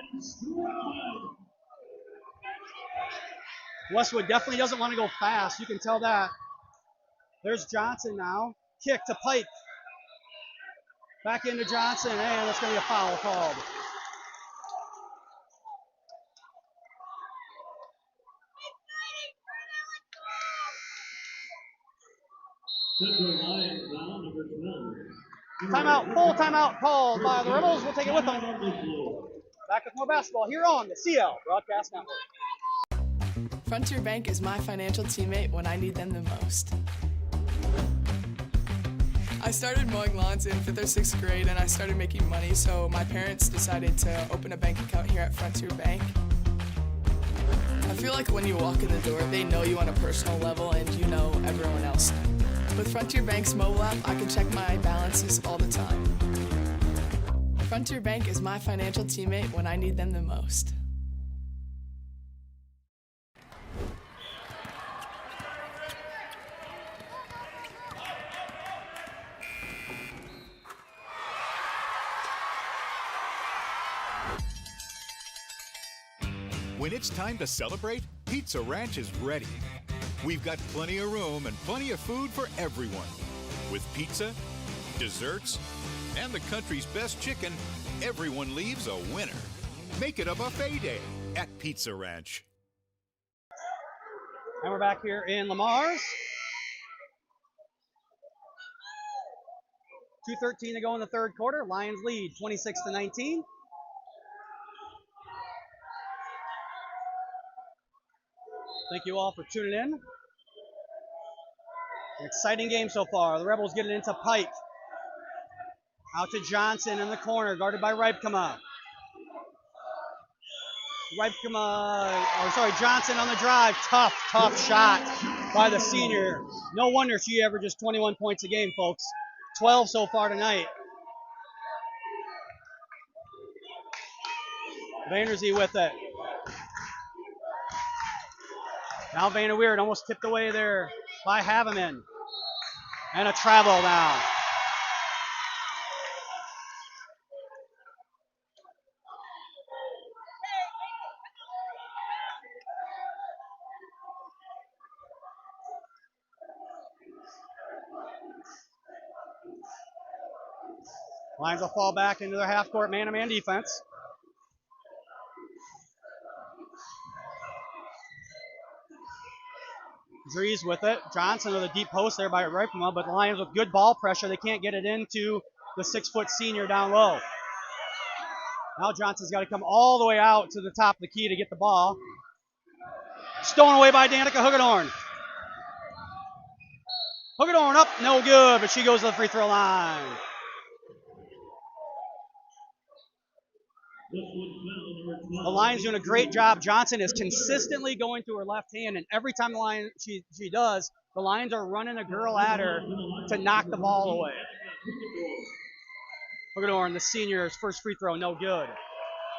Westwood definitely doesn't want to go fast. You can tell that. There's Johnson now. Kick to Pike. Back into Johnson. And that's going to be a foul called. Timeout, full timeout called by the Rebels. We'll take it with them. Back with more basketball here on the CL Broadcast Network. Frontier Bank is my financial teammate when I need them the most. I started mowing lawns in 5th or 6th grade and I started making money, so my parents decided to open a bank account here at Frontier Bank. I feel like when you walk in the door, they know you on a personal level and you know everyone else. With Frontier Bank's mobile app, I can check my balances all the time. Frontier Bank is my financial teammate when I need them the most. When it's time to celebrate, Pizza Ranch is ready. We've got plenty of room and plenty of food for everyone. With pizza, desserts, and the country's best chicken, everyone leaves a winner. Make it a buffet day at Pizza Ranch. And we're back here in Lamar's. 2:13 to go in the third quarter. Lions lead 26-19. Thank you all for tuning in. An exciting game so far. The Rebels get it into Pike. Out to Johnson in the corner, guarded by Ripkema. Johnson on the drive. Tough shot by the senior. No wonder she averages 21 points a game, folks. 12 so far tonight. Vanderzee with it. Now Vanderweerd almost tipped away there by Haveman. And a travel now. Lions will fall back into their half-court man-to-man defense. Drees with it. Johnson with a deep post there by Ripkema, but the Lions with good ball pressure. They can't get it into the 6-foot senior down low. Now Johnson's got to come all the way out to the top of the key to get the ball. Stolen away by Danica Huggenhorn. Huggenhorn up, no good, but she goes to the free throw line. The Lions doing a great job. Johnson is consistently going to her left hand, and every time she does, the Lions are running a girl at her to knock the ball away. Huggenhorn, the senior's first free throw, no good.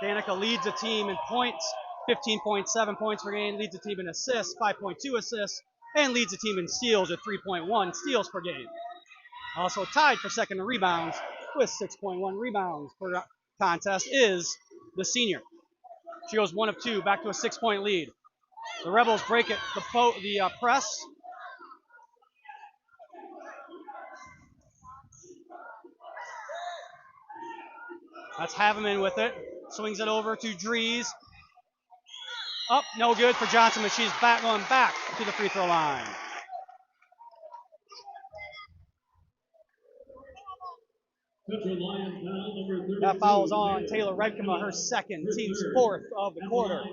Danica leads the team in points, 15.7 points per game, leads the team in assists, 5.2 assists, and leads the team in steals at 3.1 steals per game. Also tied for second in rebounds with 6.1 rebounds per contest is the senior. She goes 1 of 2, back to a 6-point lead. The Rebels break it, the press. That's Haveman with it. Swings it over to Dries. Up, no good for Johnson, but she's going back to the free throw line. That foul's on Taylor Redkema, her second, team's fourth of the quarter.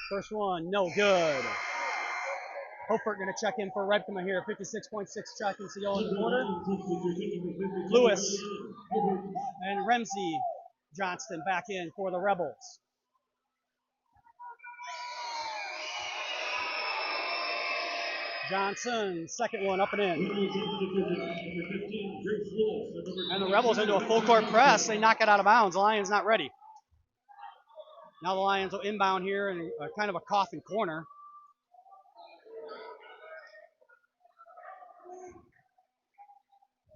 First one, no good. Hopeford going to check in for Redkema here. 56.6 seconds to go in the quarter. Lewis and Ramsey Johnston back in for the Rebels. Johnson, second one up and in. And the Rebels into a full court press. They knock it out of bounds. The Lions not ready. Now the Lions will inbound here in kind of a coffin corner.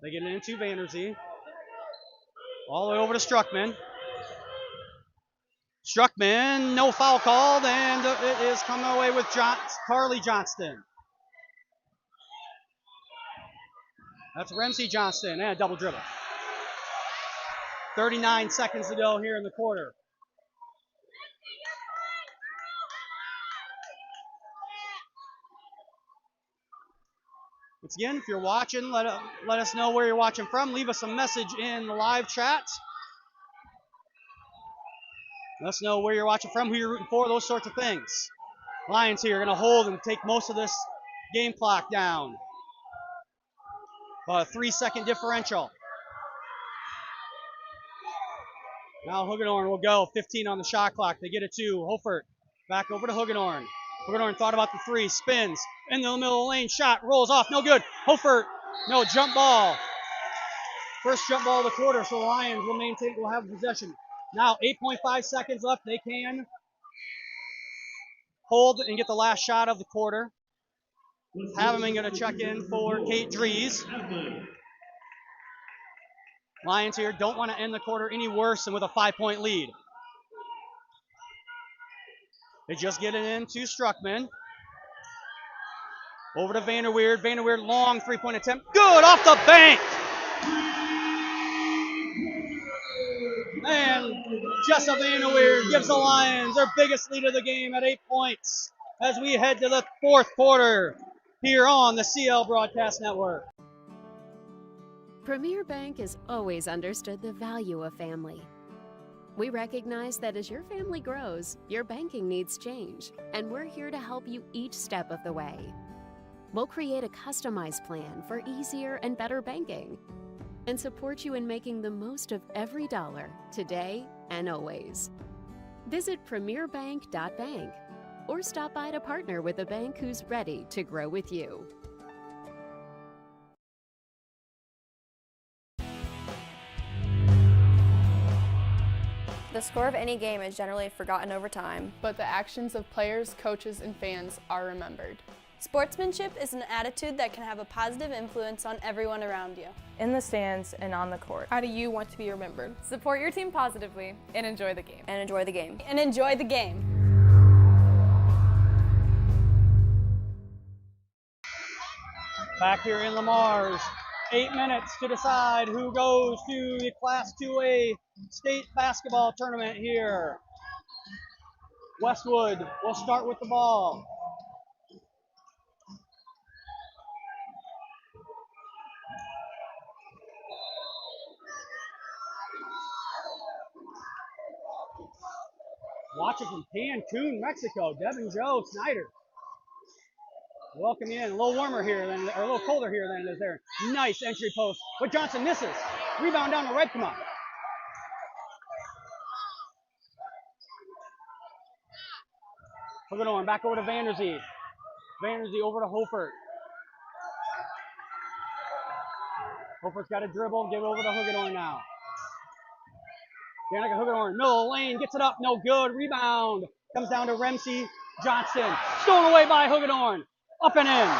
They get it into Vanderzee. All the way over to Struckman. Struckman, no foul called, and it is coming away with Carly Johnston. That's Ramsey Johnston, and a double dribble. 39 seconds to go here in the quarter. Once again, if you're watching, let us know where you're watching from. Leave us a message in the live chat. Let us know where you're watching from, who you're rooting for, those sorts of things. Lions here are going to hold and take most of this game clock down. A 3-second differential. Now Hoogenhorn will go. 15 on the shot clock. They get it to Hofert. Back over to Hoogenhorn. Hoogenhorn thought about the three. Spins. In the middle of the lane. Shot. Rolls off. No good. Hofert. No. Jump ball. First jump ball of the quarter. So the Lions will have possession. Now 8.5 seconds left. They can hold and get the last shot of the quarter. Haveman going to check in for Kate Dries. Lions here don't want to end the quarter any worse than with a 5-point lead. They just get it into Struckman. Over to Vanderweerd. Vanderweerd, long 3-point attempt. Good, off the bank! And Jessa Vanderweerd gives the Lions their biggest lead of the game at 8 points as we head to the fourth quarter here on the CL Broadcast Network. Premier Bank has always understood the value of family. We recognize that as your family grows, your banking needs change, and we're here to help you each step of the way. We'll create a customized plan for easier and better banking and support you in making the most of every dollar, today and always. Visit premierbank.bank or stop by to partner with a bank who's ready to grow with you. The score of any game is generally forgotten over time, but the actions of players, coaches, and fans are remembered. Sportsmanship is an attitude that can have a positive influence on everyone around you. In the stands and on the court. How do you want to be remembered? Support your team positively and enjoy the game. And enjoy the game. Back here in Lamar's, 8 minutes to decide who goes to the Class 2A state basketball tournament here. Westwood will start with the ball. Watching from Cancun, Mexico, Devin Joe Snyder. Welcome in. A little warmer here or a little colder here than it is there. Nice entry post, but Johnson misses. Rebound down to Redkema. Hoogenhorn back over to Vanderzee. Vanderzee over to Hofert. Hofert's got a dribble. Give it over to Hoogenhorn now. Danica Hoogenhorn, middle of the lane, gets it up, no good. Rebound. Comes down to Ramsey Johnston, stolen away by Hagedorn. Up and in.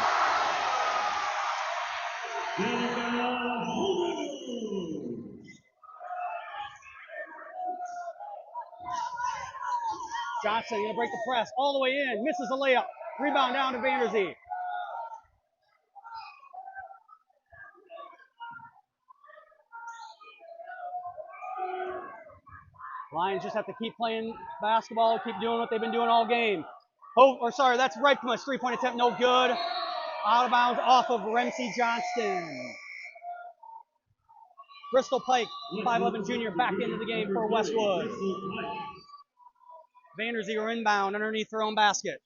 Johnson gonna break the press all the way in, misses the layup. Rebound down to Vanderzee. Lions just have to keep playing basketball, keep doing what they've been doing all game. That's right from a three-point attempt, no good. Out of bounds off of Ramsey Johnston. Bristol Pike, 5'11 junior, back into the game for Westwood. Vanderzee are inbound underneath their own basket.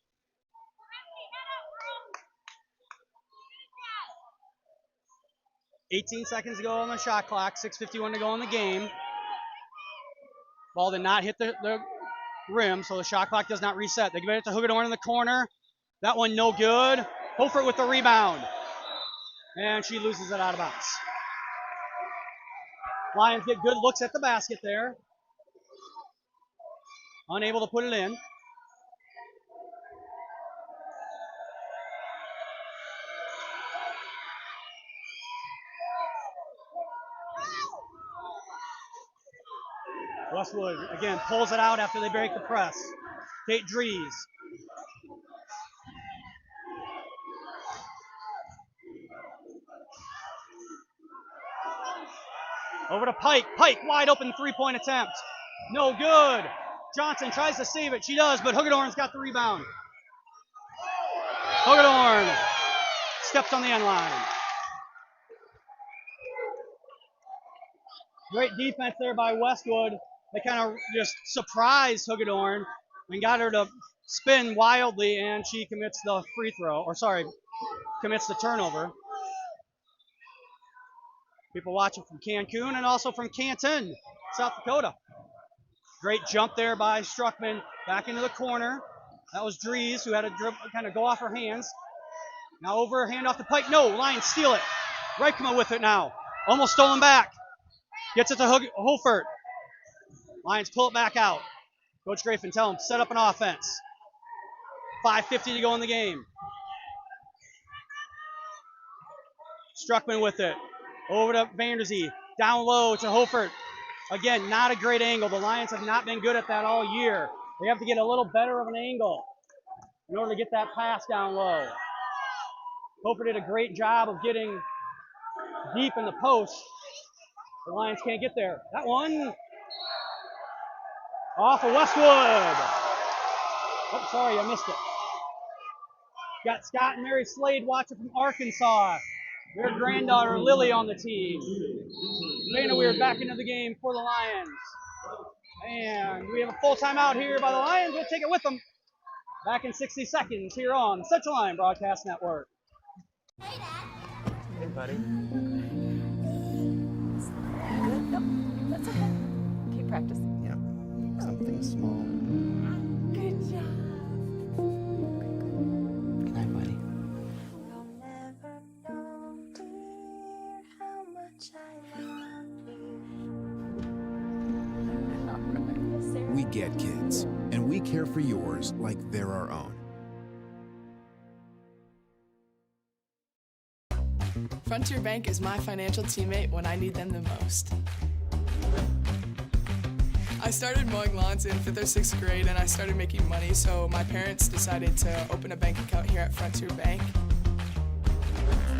$18 seconds to go on the shot clock, 6:51 to go in the game. Ball did not hit the rim, so the shot clock does not reset. They give it to Hagedorn in the corner. That one no good. Hofert with the rebound. And she loses it out of bounds. Lions get good looks at the basket there. Unable to put it in. Westwood, again, pulls it out after they break the press. Kate Dries. Over to Pike. Pike, wide open three-point attempt. No good. Johnson tries to save it. She does, but Hagedorn's got the rebound. Hagedorn steps on the end line. Great defense there by Westwood. They kind of just surprised Hagedorn and got her to spin wildly, and she commits the commits the turnover. People watching from Cancun and also from Canton, South Dakota. Great jump there by Struckman back into the corner. That was Dries who had to kind of go off her hands. Now over, hand off the Pike. No, Lions steal it. Reichma with it now. Almost stolen back. Gets it to Hofert. Lions pull it back out. Coach Grafen tell him, set up an offense. 5:50 to go in the game. Struckman with it. Over to Vanderzee. Down low to Hofert. Again, not a great angle. The Lions have not been good at that all year. They have to get a little better of an angle in order to get that pass down low. Hofert did a great job of getting deep in the post. The Lions can't get there. That one off of Westwood. Oh, sorry, I missed it. Got Scott and Mary Slade watching from Arkansas. Their granddaughter, Lily, on the team. Vanna Weird back into the game for the Lions. And we have a full timeout here by the Lions. We'll take it with them. Back in 60 seconds here on Central Line Broadcast Network. Hey, buddy. That's okay. Keep practicing. Yeah. Something small. Good job. Good night, buddy. You'll never know, dear, how much I love you. We get kids, and we care for yours like they're our own. Frontier Bank is my financial teammate when I need them the most. I started mowing lawns in 5th or 6th grade and I started making money, so my parents decided to open a bank account here at Frontier Bank.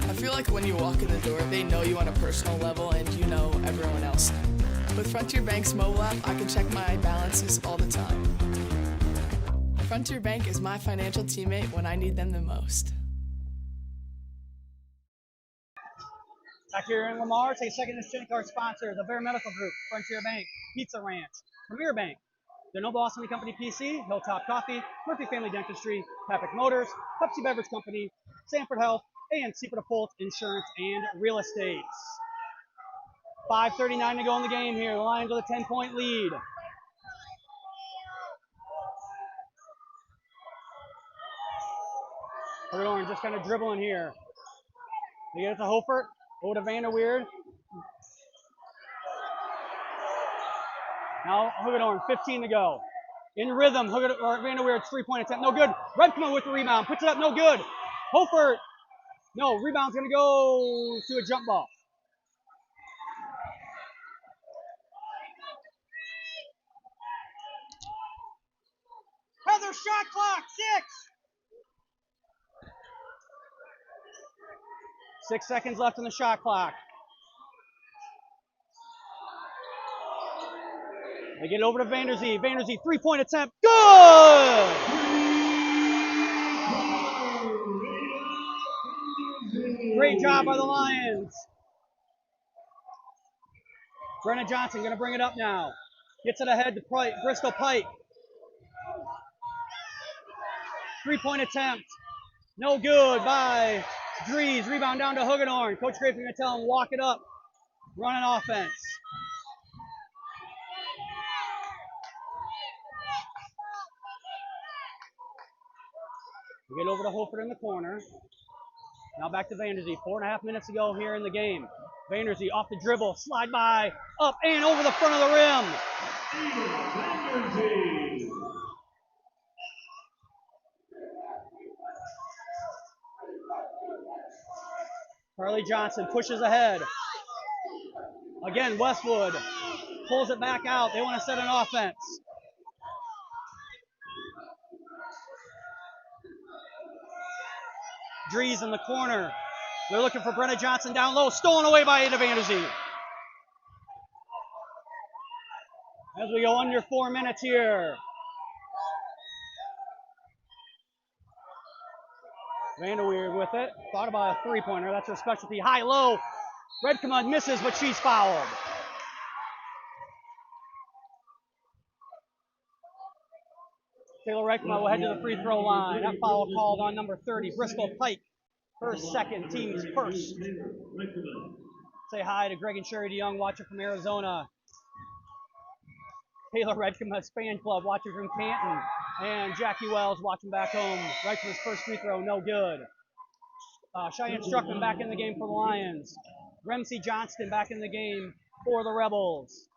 I feel like when you walk in the door, they know you on a personal level and you know everyone else. With Frontier Bank's mobile app, I can check my balances all the time. Frontier Bank is my financial teammate when I need them the most. Back here in Lamar, take a second to thank our sponsor, the Bear Medical Group, Frontier Bank, Pizza Ranch, Premier Bank, the Noble Austin Company PC, Hilltop Coffee, Murphy Family Dentistry, Papic Motors, Pepsi Beverage Company, Sanford Health, and Secret of Holt Insurance and Real Estate. 5:39 to go in the game here. The Lions with a 10-point lead. Hagedorn just kind of dribbling here. They get it to Hofert. Over to Vanna Weird. Now Hagedorn, 15 to go. In rhythm, Vanderweer's 3-point attempt, no good. Redkema with the rebound, puts it up, no good. Hofer, no, rebound's gonna go to a jump ball. Heather, shot clock, 6 seconds left on the shot clock. They get over to Vanderzee. Vanderzee, 3-point attempt. Good! Great job by the Lions. Brenna Johnson going to bring it up now. Gets it ahead to Bristol Pike. 3-point attempt. No good by Dries. Rebound down to Huggenhorn. Coach Grape going to tell him, walk it up. Run an offense. We get over to Holford in the corner. Now back to Vanderzee. 4.5 minutes to go here in the game. Vanderzee off the dribble. Slide by. Up and over the front of the rim. Carly Johnson pushes ahead. Again, Westwood pulls it back out. They want to set an offense. Dries in the corner. They're looking for Brenna Johnson down low. Stolen away by Ada Vanderzee. As we go under 4 minutes here. Vanderweer with it. Thought about a 3-pointer. That's her specialty. High-low. Redkema misses, but she's fouled. Taylor Redkema will head to the free throw line. That foul called on number 30, Bristol Pike. Her second, team's first. Say hi to Greg and Sherry DeYoung watching from Arizona. Taylor Redkema's fan club watching from Canton. And Jackie Wells watching back home. Redkema's first free throw, no good. Cheyenne Struckman back in the game for the Lions. Remsey Johnston back in the game for the Rebels.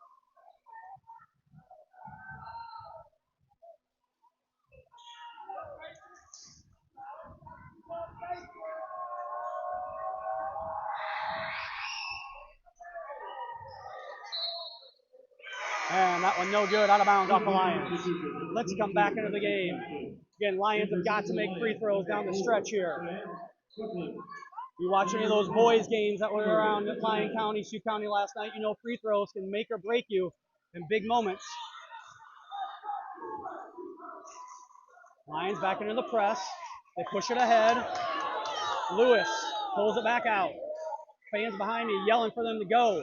And that one no good, out of bounds off the Lions. Let's come back into the game. Again, Lions have got to make free throws down the stretch here. You watch any of those boys games that were around Lyon County, Sioux County last night, you know free throws can make or break you in big moments. Lions back into the press. They push it ahead. Lewis pulls it back out. Fans behind me yelling for them to go.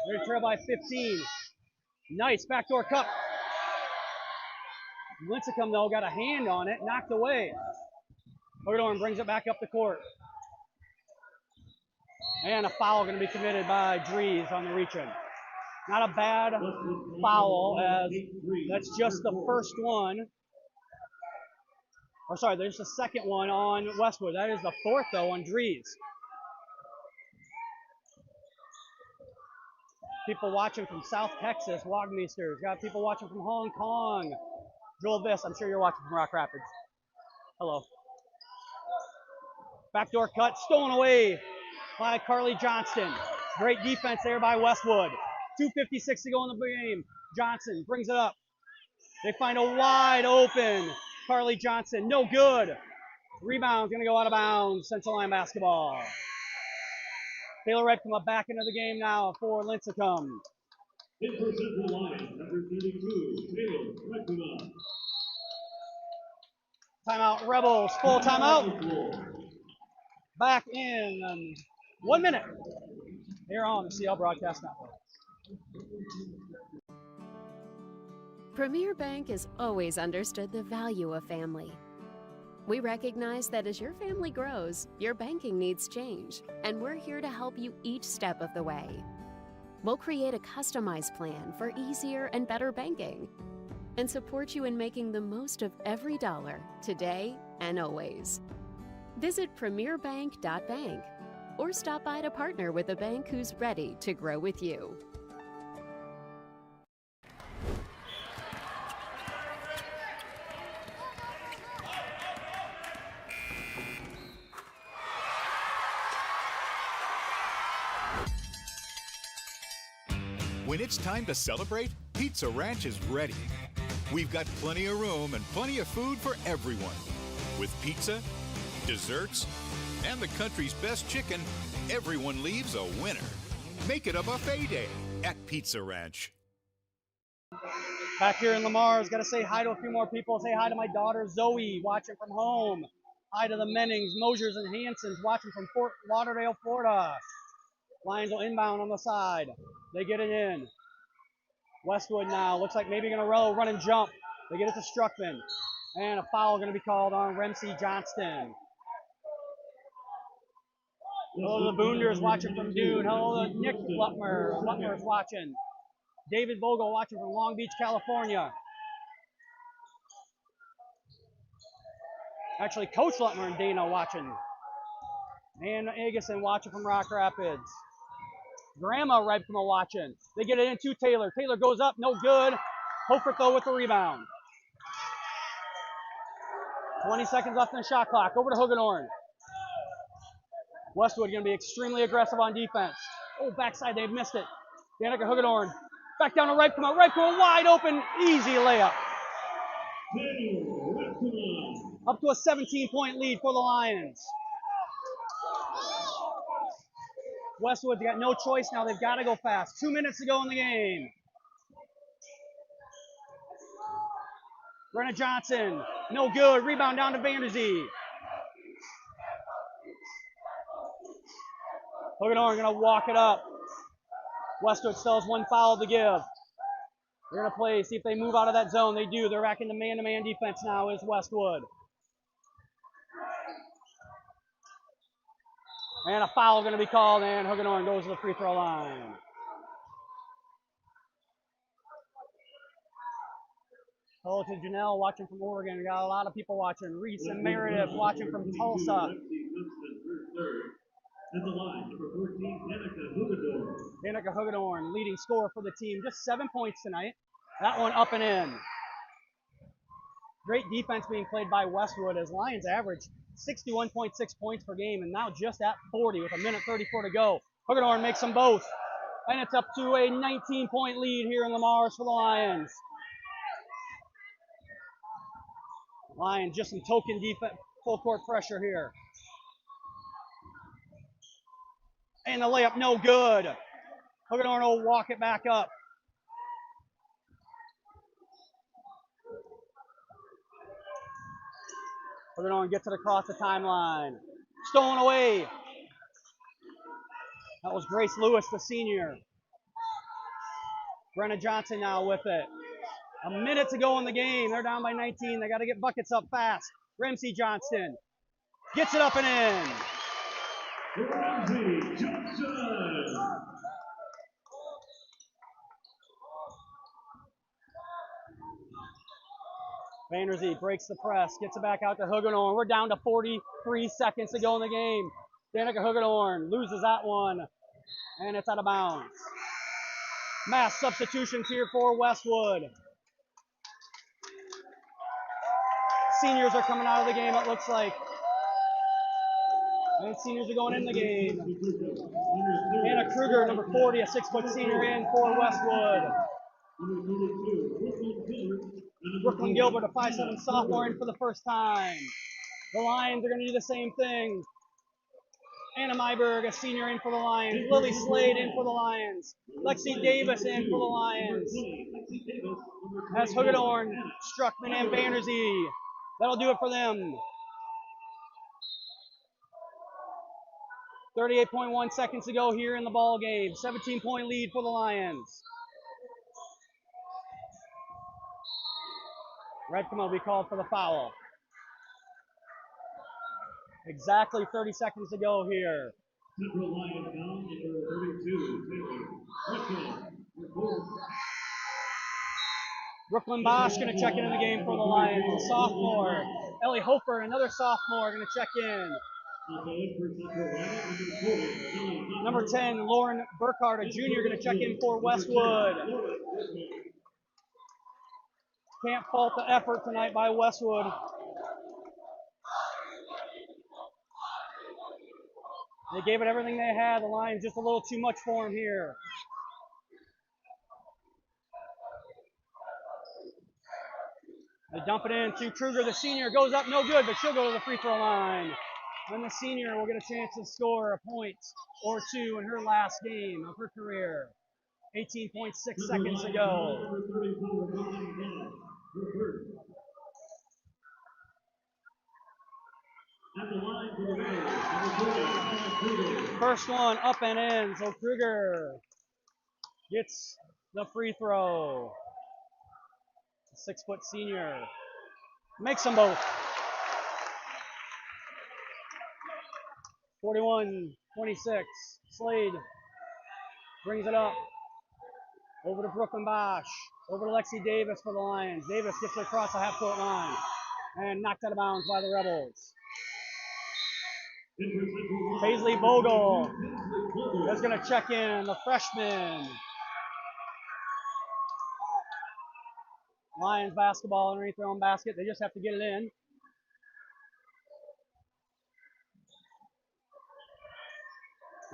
They're trail by 15. Nice backdoor cup. Lincecum, though, got a hand on it, knocked away. Huggenhorn brings it back up the court. And a foul going to be committed by Dries on the reach-in. Not a bad foul, as that's just the first one. Or sorry, there's the second one on Westwood. That is the fourth, though, on Dries. People watching from South Texas, Wagmeisters. Got people watching from Hong Kong. Joel Viss, I'm sure you're watching from Rock Rapids. Hello. Backdoor cut, stolen away by Carly Johnston. Great defense there by Westwood. 2:56 to go in the game. Johnson brings it up. They find a wide open Carly Johnson. No good. Rebound's going to go out of bounds. Central Lyon basketball. Taylor Redkema back into the game now for Lincecum. In for Central Lyon, number 32, Taylor Redkema. Timeout, Rebels. Full timeout. Back in 1 minute here on the CL Broadcast Network. Premier Bank has always understood the value of family. We recognize that as your family grows, your banking needs change, and we're here to help you each step of the way. We'll create a customized plan for easier and better banking and support you in making the most of every dollar, today and always. Visit premierbank.bank or stop by to partner with a bank who's ready to grow with you. When it's time to celebrate, Pizza Ranch is ready. We've got plenty of room and plenty of food for everyone. With pizza, desserts, and the country's best chicken, everyone leaves a winner. Make it a buffet day at Pizza Ranch. Back here in Lamar's, got to say hi to a few more people. Say hi to my daughter Zoe, watching from home. Hi to the Mennings, Mosers, and Hansons, watching from Fort Lauderdale, Florida. Lions will inbound on the side. They get it in. Westwood now, looks like maybe going to run and jump. They get it to Struckman. And a foul going to be called on Remsey Johnston. Hello to the Boonders watching from Dune. Hello to Nick Lutmer. Lutmer's watching. David Vogel watching from Long Beach, California. Actually, Coach Lutmer and Dana watching. And Agason watching from Rock Rapids. Grandma Rebkema watching. They get it into Taylor. Taylor goes up, no good. Hofer though with the rebound. 20 seconds left in the shot clock. Over to Huggenhorn. Westwood going to be extremely aggressive on defense. Oh, backside, they've missed it. Danica Huggenhorn. Back down to Rebkema. Rebkema wide open, easy layup. Up to a 17-point lead for the Lions. Westwood's got no choice now. They've got to go fast. 2 minutes to go in the game. Brenna Johnson, no good. Rebound down to Vanderzee. Huggenhorn going to walk it up. Westwood still has one foul to give. They're going to play, see if they move out of that zone. They do. They're back in the man-to-man defense now is Westwood. And a foul going to be called, and Huggenhorn goes to the free throw line. Hello to Janelle watching from Oregon. We got a lot of people watching. Reese and Meredith watching from Tulsa. At the line, number 14, Danica Huggenhorn. Danica Huggenhorn, leading scorer for the team. Just 7 points tonight. That one up and in. Great defense being played by Westwood as Lions average 61.6 points per game and now just at 40 with a minute 34 to go. Huggenhorn makes them both. And it's up to a 19-point lead here in Lamar's for the Lions. Lions just some token defense, full court pressure here. And the layup no good. Huggenhorn will walk it back up. Huggenhorn gets it across the timeline. Stolen away. That was Grace Lewis, the senior. Brenna Johnson now with it. A minute to go in the game. They're down by 19. They got to get buckets up fast. Remsey Johnston gets it up and in. Remsey Johnson. Vanderzee breaks the press, gets it back out to Huggenhorn. We're down to 43 seconds to go in the game. Danica Huggenhorn loses that one, and it's out of bounds. Mass substitutions here for Westwood. Seniors are coming out of the game, it looks like. And seniors are going in the game. Hannah Kruger, number 40, a 6-foot senior in for Westwood. Brooklyn Gilbert, a 5'7" sophomore in for the first time. The Lions are going to do the same thing. Anna Myberg, a senior in for the Lions. Lily Slade in for the Lions. Lexi Davis in for the Lions. As Huggenhorn, Struckman, and Vanderzee. That'll do it for them. 38.1 seconds to go here in the ball game. 17-point lead for the Lions. Redcom will be called for the foul. Exactly 30 seconds to go here. Central Lions foul, number 32, Taylor. Brooklyn Bosch going to check into the game for the Lions. A sophomore. Ellie Hofer, another sophomore, going to check in. Number 10, Lauren Burkhardt, a junior, going to check in for Westwood. Can't fault the effort tonight by Westwood. They gave it everything they had. The Lions just a little too much for them here. dump it in to Kruger. The senior goes up, no good, but she'll go to the free throw line. And the senior will get a chance to score a point or two in her last game of her career. 18.6 seconds to go. First one up and in, so Kruger gets the free throw. 6-foot senior makes them both. 41-26. Slade brings it up. Over to Brooklyn Bosch. Over to Lexi Davis for the Lions. Davis gets it across the half-court line and knocked out of bounds by the Rebels. Paisley Bogle is going to check in, the freshman. Lions basketball underneath their own basket. They just have to get it in.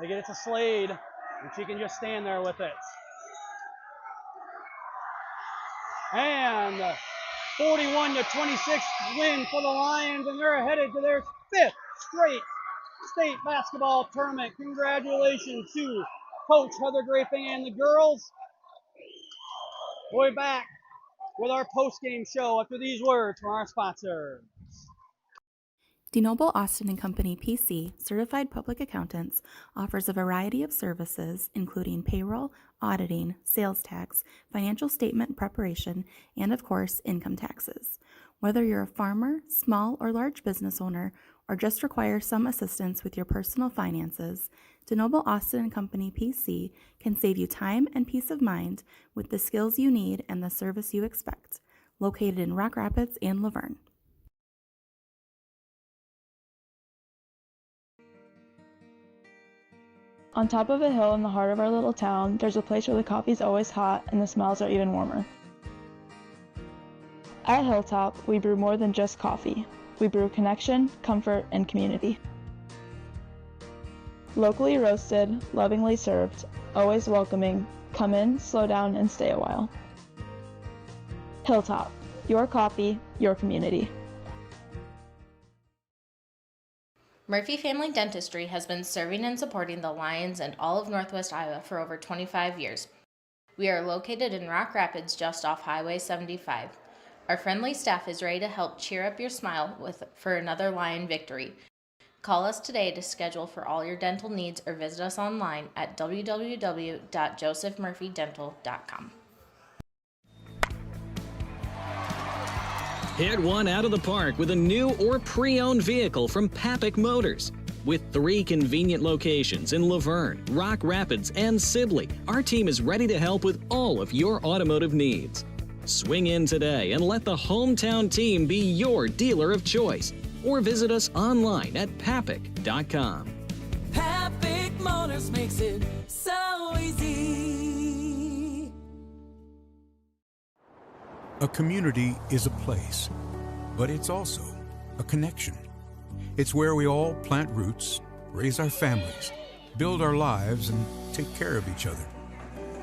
They get it to Slade, and she can just stand there with it. And 41-26 win for the Lions, and they're headed to their 5th straight state basketball tournament. Congratulations to Coach Heather Graping and the girls. We'll be back with our post-game show after these words from our sponsor. DeNoble Austin & Company PC, certified public accountants, offers a variety of services including payroll, auditing, sales tax, financial statement preparation, and of course, income taxes. Whether you're a farmer, small or large business owner, or just require some assistance with your personal finances, DeNoble Austin & Company PC can save you time and peace of mind with the skills you need and the service you expect. Located in Rock Rapids and Laverne. On top of a hill in the heart of our little town, there's a place where the coffee's always hot and the smells are even warmer. At Hilltop, we brew more than just coffee. We brew connection, comfort, and community. Locally roasted, lovingly served, always welcoming. Come in, slow down, and stay a while. Hilltop, your coffee, your community. Murphy Family Dentistry has been serving and supporting the Lions and all of Northwest Iowa for over 25 years. We are located in Rock Rapids just off Highway 75. Our friendly staff is ready to help cheer up your smile for another Lion victory. Call us today to schedule for all your dental needs or visit us online at www.josephmurphydental.com. Hit one out of the park with a new or pre-owned vehicle from Papick Motors. With 3 convenient locations in Laverne, Rock Rapids, and Sibley, our team is ready to help with all of your automotive needs. Swing in today and let the hometown team be your dealer of choice. Or visit us online at papick.com. Papick Motors makes it so easy. A community is a place, but it's also a connection. It's where we all plant roots, raise our families, build our lives, and take care of each other.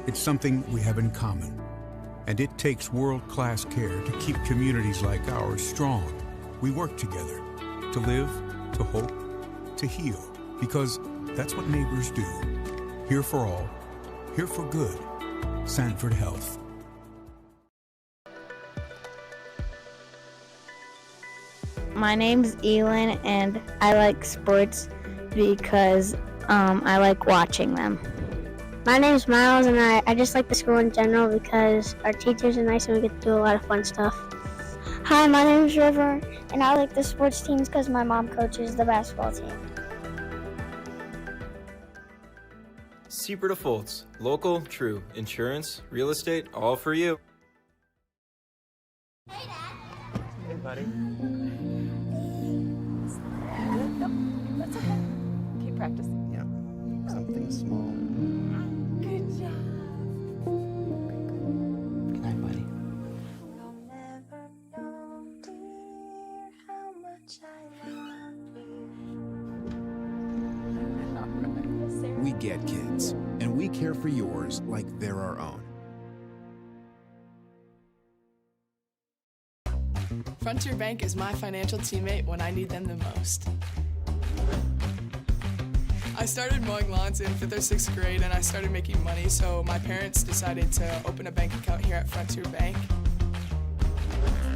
It's something we have in common, and it takes world-class care to keep communities like ours strong. We work together to live, to hope, to heal, because that's what neighbors do. Here for all, here for good. Sanford Health. My name's Elin, and I like sports because I like watching them. My name's Miles, and I just like the school in general because our teachers are nice and we get to do a lot of fun stuff. Hi, my name's River, and I like the sports teams because my mom coaches the basketball team. Secret of Foltz, local, true, insurance, real estate, all for you. Hey, Dad. Hey, buddy. Nope, that's okay. Keep practicing. Yeah, something small. Good job. Good night, buddy. You'll never know, dear, how much I love you. We get kids, and we care for yours like they're our own. Frontier Bank is my financial teammate when I need them the most. I started mowing lawns in 5th or 6th grade and I started making money, so my parents decided to open a bank account here at Frontier Bank.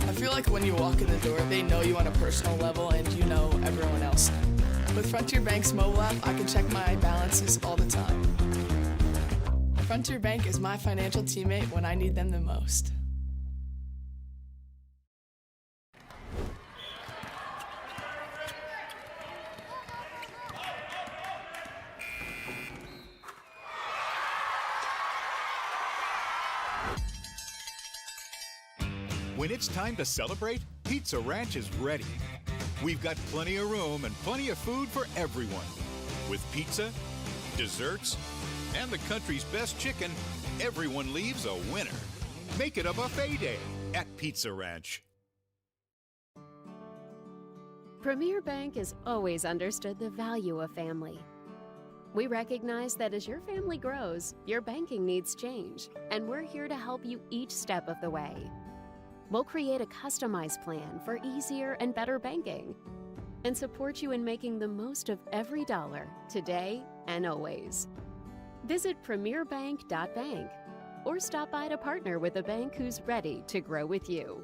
I feel like when you walk in the door, they know you on a personal level and you know everyone else. With Frontier Bank's mobile app, I can check my balances all the time. Frontier Bank is my financial teammate when I need them the most. When it's time to celebrate, Pizza Ranch is ready. We've got plenty of room and plenty of food for everyone. With pizza, desserts, and the country's best chicken, everyone leaves a winner. Make it a buffet day at Pizza Ranch. Premier Bank has always understood the value of family. We recognize that as your family grows, your banking needs change, and we're here to help you each step of the way. We'll create a customized plan for easier and better banking and support you in making the most of every dollar today and always. Visit premierbank.bank or stop by to partner with a bank who's ready to grow with you.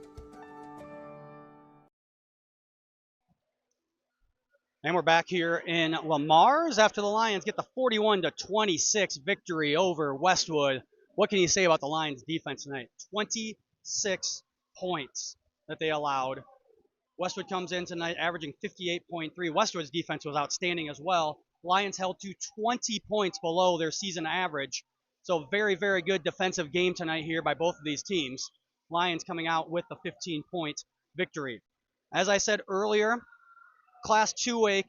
And we're back here in Lamar's after the Lions get the 41-26 victory over Westwood. What can you say about the Lions defense tonight? 26 points that they allowed. Westwood comes in tonight averaging 58.3. Westwood's defense was outstanding as well. Lions held to 20 points below their season average. So very, very good defensive game tonight here by both of these teams. Lions coming out with the 15-point victory. As I said earlier, Class 2A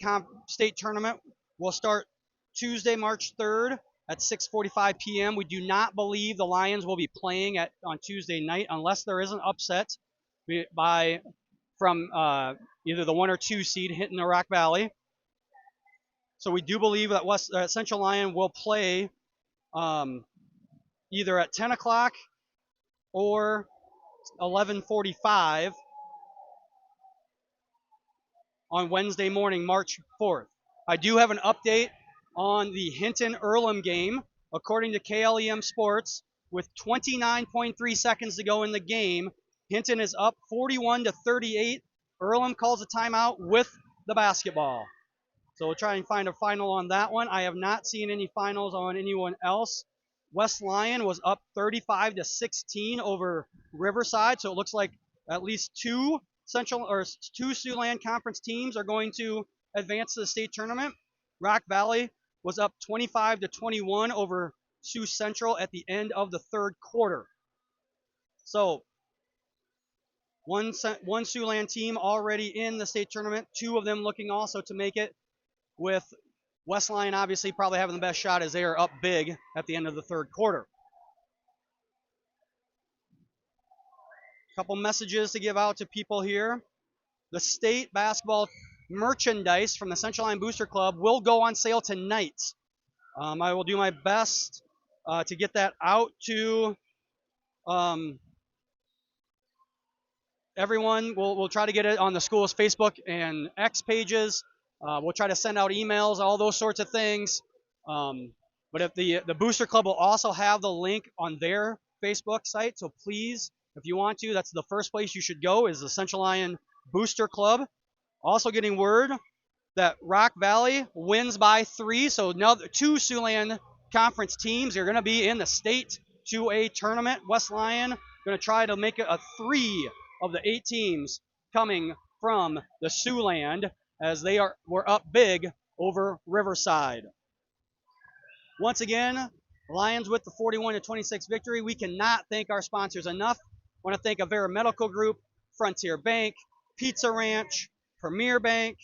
state tournament will start Tuesday, March 3rd at 6:45 p.m. We do not believe the Lions will be playing on Tuesday night unless there is an upset from either the 1 or 2 seed hitting the Rock Valley. So we do believe that Central Lyon will play either at 10 o'clock or 11:45 on Wednesday morning, March 4th. I do have an update on the Hinton-Earlham game. According to KLEM Sports, with 29.3 seconds to go in the game, Hinton is up 41-38. Earlham calls a timeout with the basketball. So we'll try and find a final on that one. I have not seen any finals on anyone else. West Lyon was up 35-16 over Riverside, so it looks like at least two Siouxland Conference teams are going to advance to the state tournament. Rock Valley was up 25-21 over Sioux Central at the end of the third quarter. So one Siouxland team already in the state tournament, 2 of them looking also to make it, with West Lyon obviously probably having the best shot as they are up big at the end of the third quarter. Couple messages to give out to people here. The state basketball merchandise from the Central Lyon Booster Club will go on sale tonight. I will do my best to get that out to everyone. We'll try to get it on the school's Facebook and X pages. We'll try to send out emails, all those sorts of things. But if the Booster Club will also have the link on their Facebook site, so please, if you want to, that's the first place you should go, is the Central Lyon Booster Club. Also getting word that Rock Valley wins by 3, so now 2 Siouxland Conference teams are going to be in the state 2A tournament. West Lyon going to try to make it a 3 of the 8 teams coming from the Siouxland, as they were up big over Riverside. Once again, Lions with the 41-26 victory. We cannot thank our sponsors enough. I want to thank Avera Medical Group, Frontier Bank, Pizza Ranch, Premier Bank,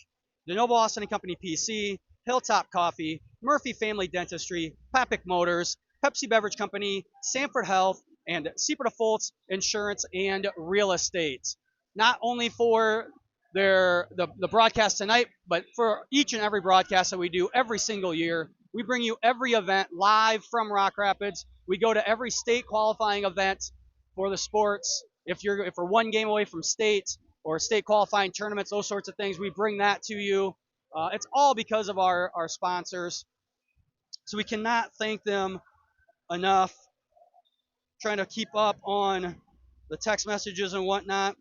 the Noble Austin & Company PC, Hilltop Coffee, Murphy Family Dentistry, Papick Motors, Pepsi Beverage Company, Sanford Health, and Seaport Fultz Insurance and Real Estate. Not only for the broadcast tonight, but for each and every broadcast that we do every single year. We bring you every event live from Rock Rapids. We go to every state qualifying event for the sports. If we're one game away from state or state qualifying tournaments, those sorts of things. We bring that to you. It's all because of our sponsors. So we cannot thank them enough. Trying to keep up on the text messages and whatnot.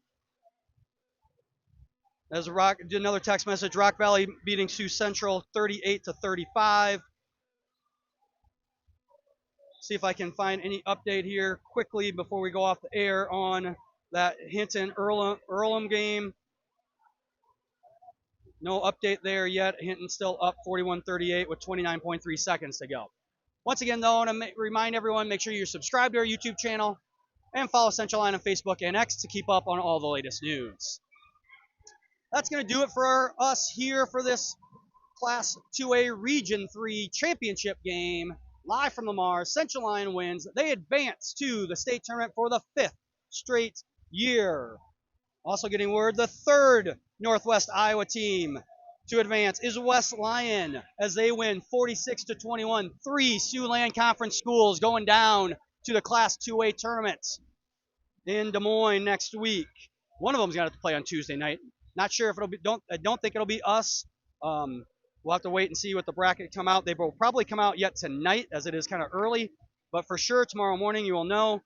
As another text message, Rock Valley beating Sioux Central 38-35. See if I can find any update here quickly before we go off the air on that Hinton Earlham game. No update there yet. Hinton still up 41-38 with 29.3 seconds to go. Once again, though, I want to remind everyone, make sure you're subscribed to our YouTube channel and follow Central Line on Facebook and X to keep up on all the latest news. That's going to do it for us here for this Class 2A Region 3 championship game. Live from Lamar, Central Line wins. They advance to the state tournament for the 5th straight year. Also getting word, the 3rd Northwest Iowa team to advance is West Lyon as they win 46-21. 3 Siouxland Conference schools going down to the Class 2A tournament in Des Moines next week. One of them's going to have to play on Tuesday night. Not sure if it'll be. I don't think it'll be us. We'll have to wait and see what the bracket come out. They will probably come out yet tonight, as it is kind of early. But for sure, tomorrow morning you will know.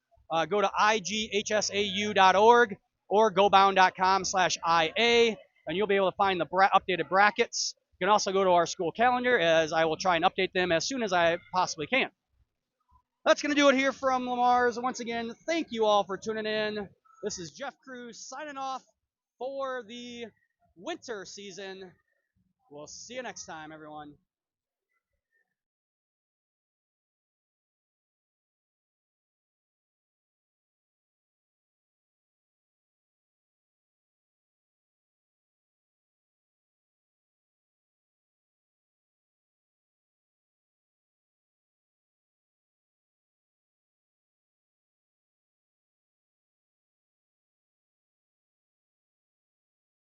Go to ighsau.org or gobound.com/IA, and you'll be able to find the updated brackets. You can also go to our school calendar, as I will try and update them as soon as I possibly can. That's going to do it here from Lamar's. Once again, thank you all for tuning in. This is Jeff Cruz signing off for the winter season. We'll see you next time, everyone.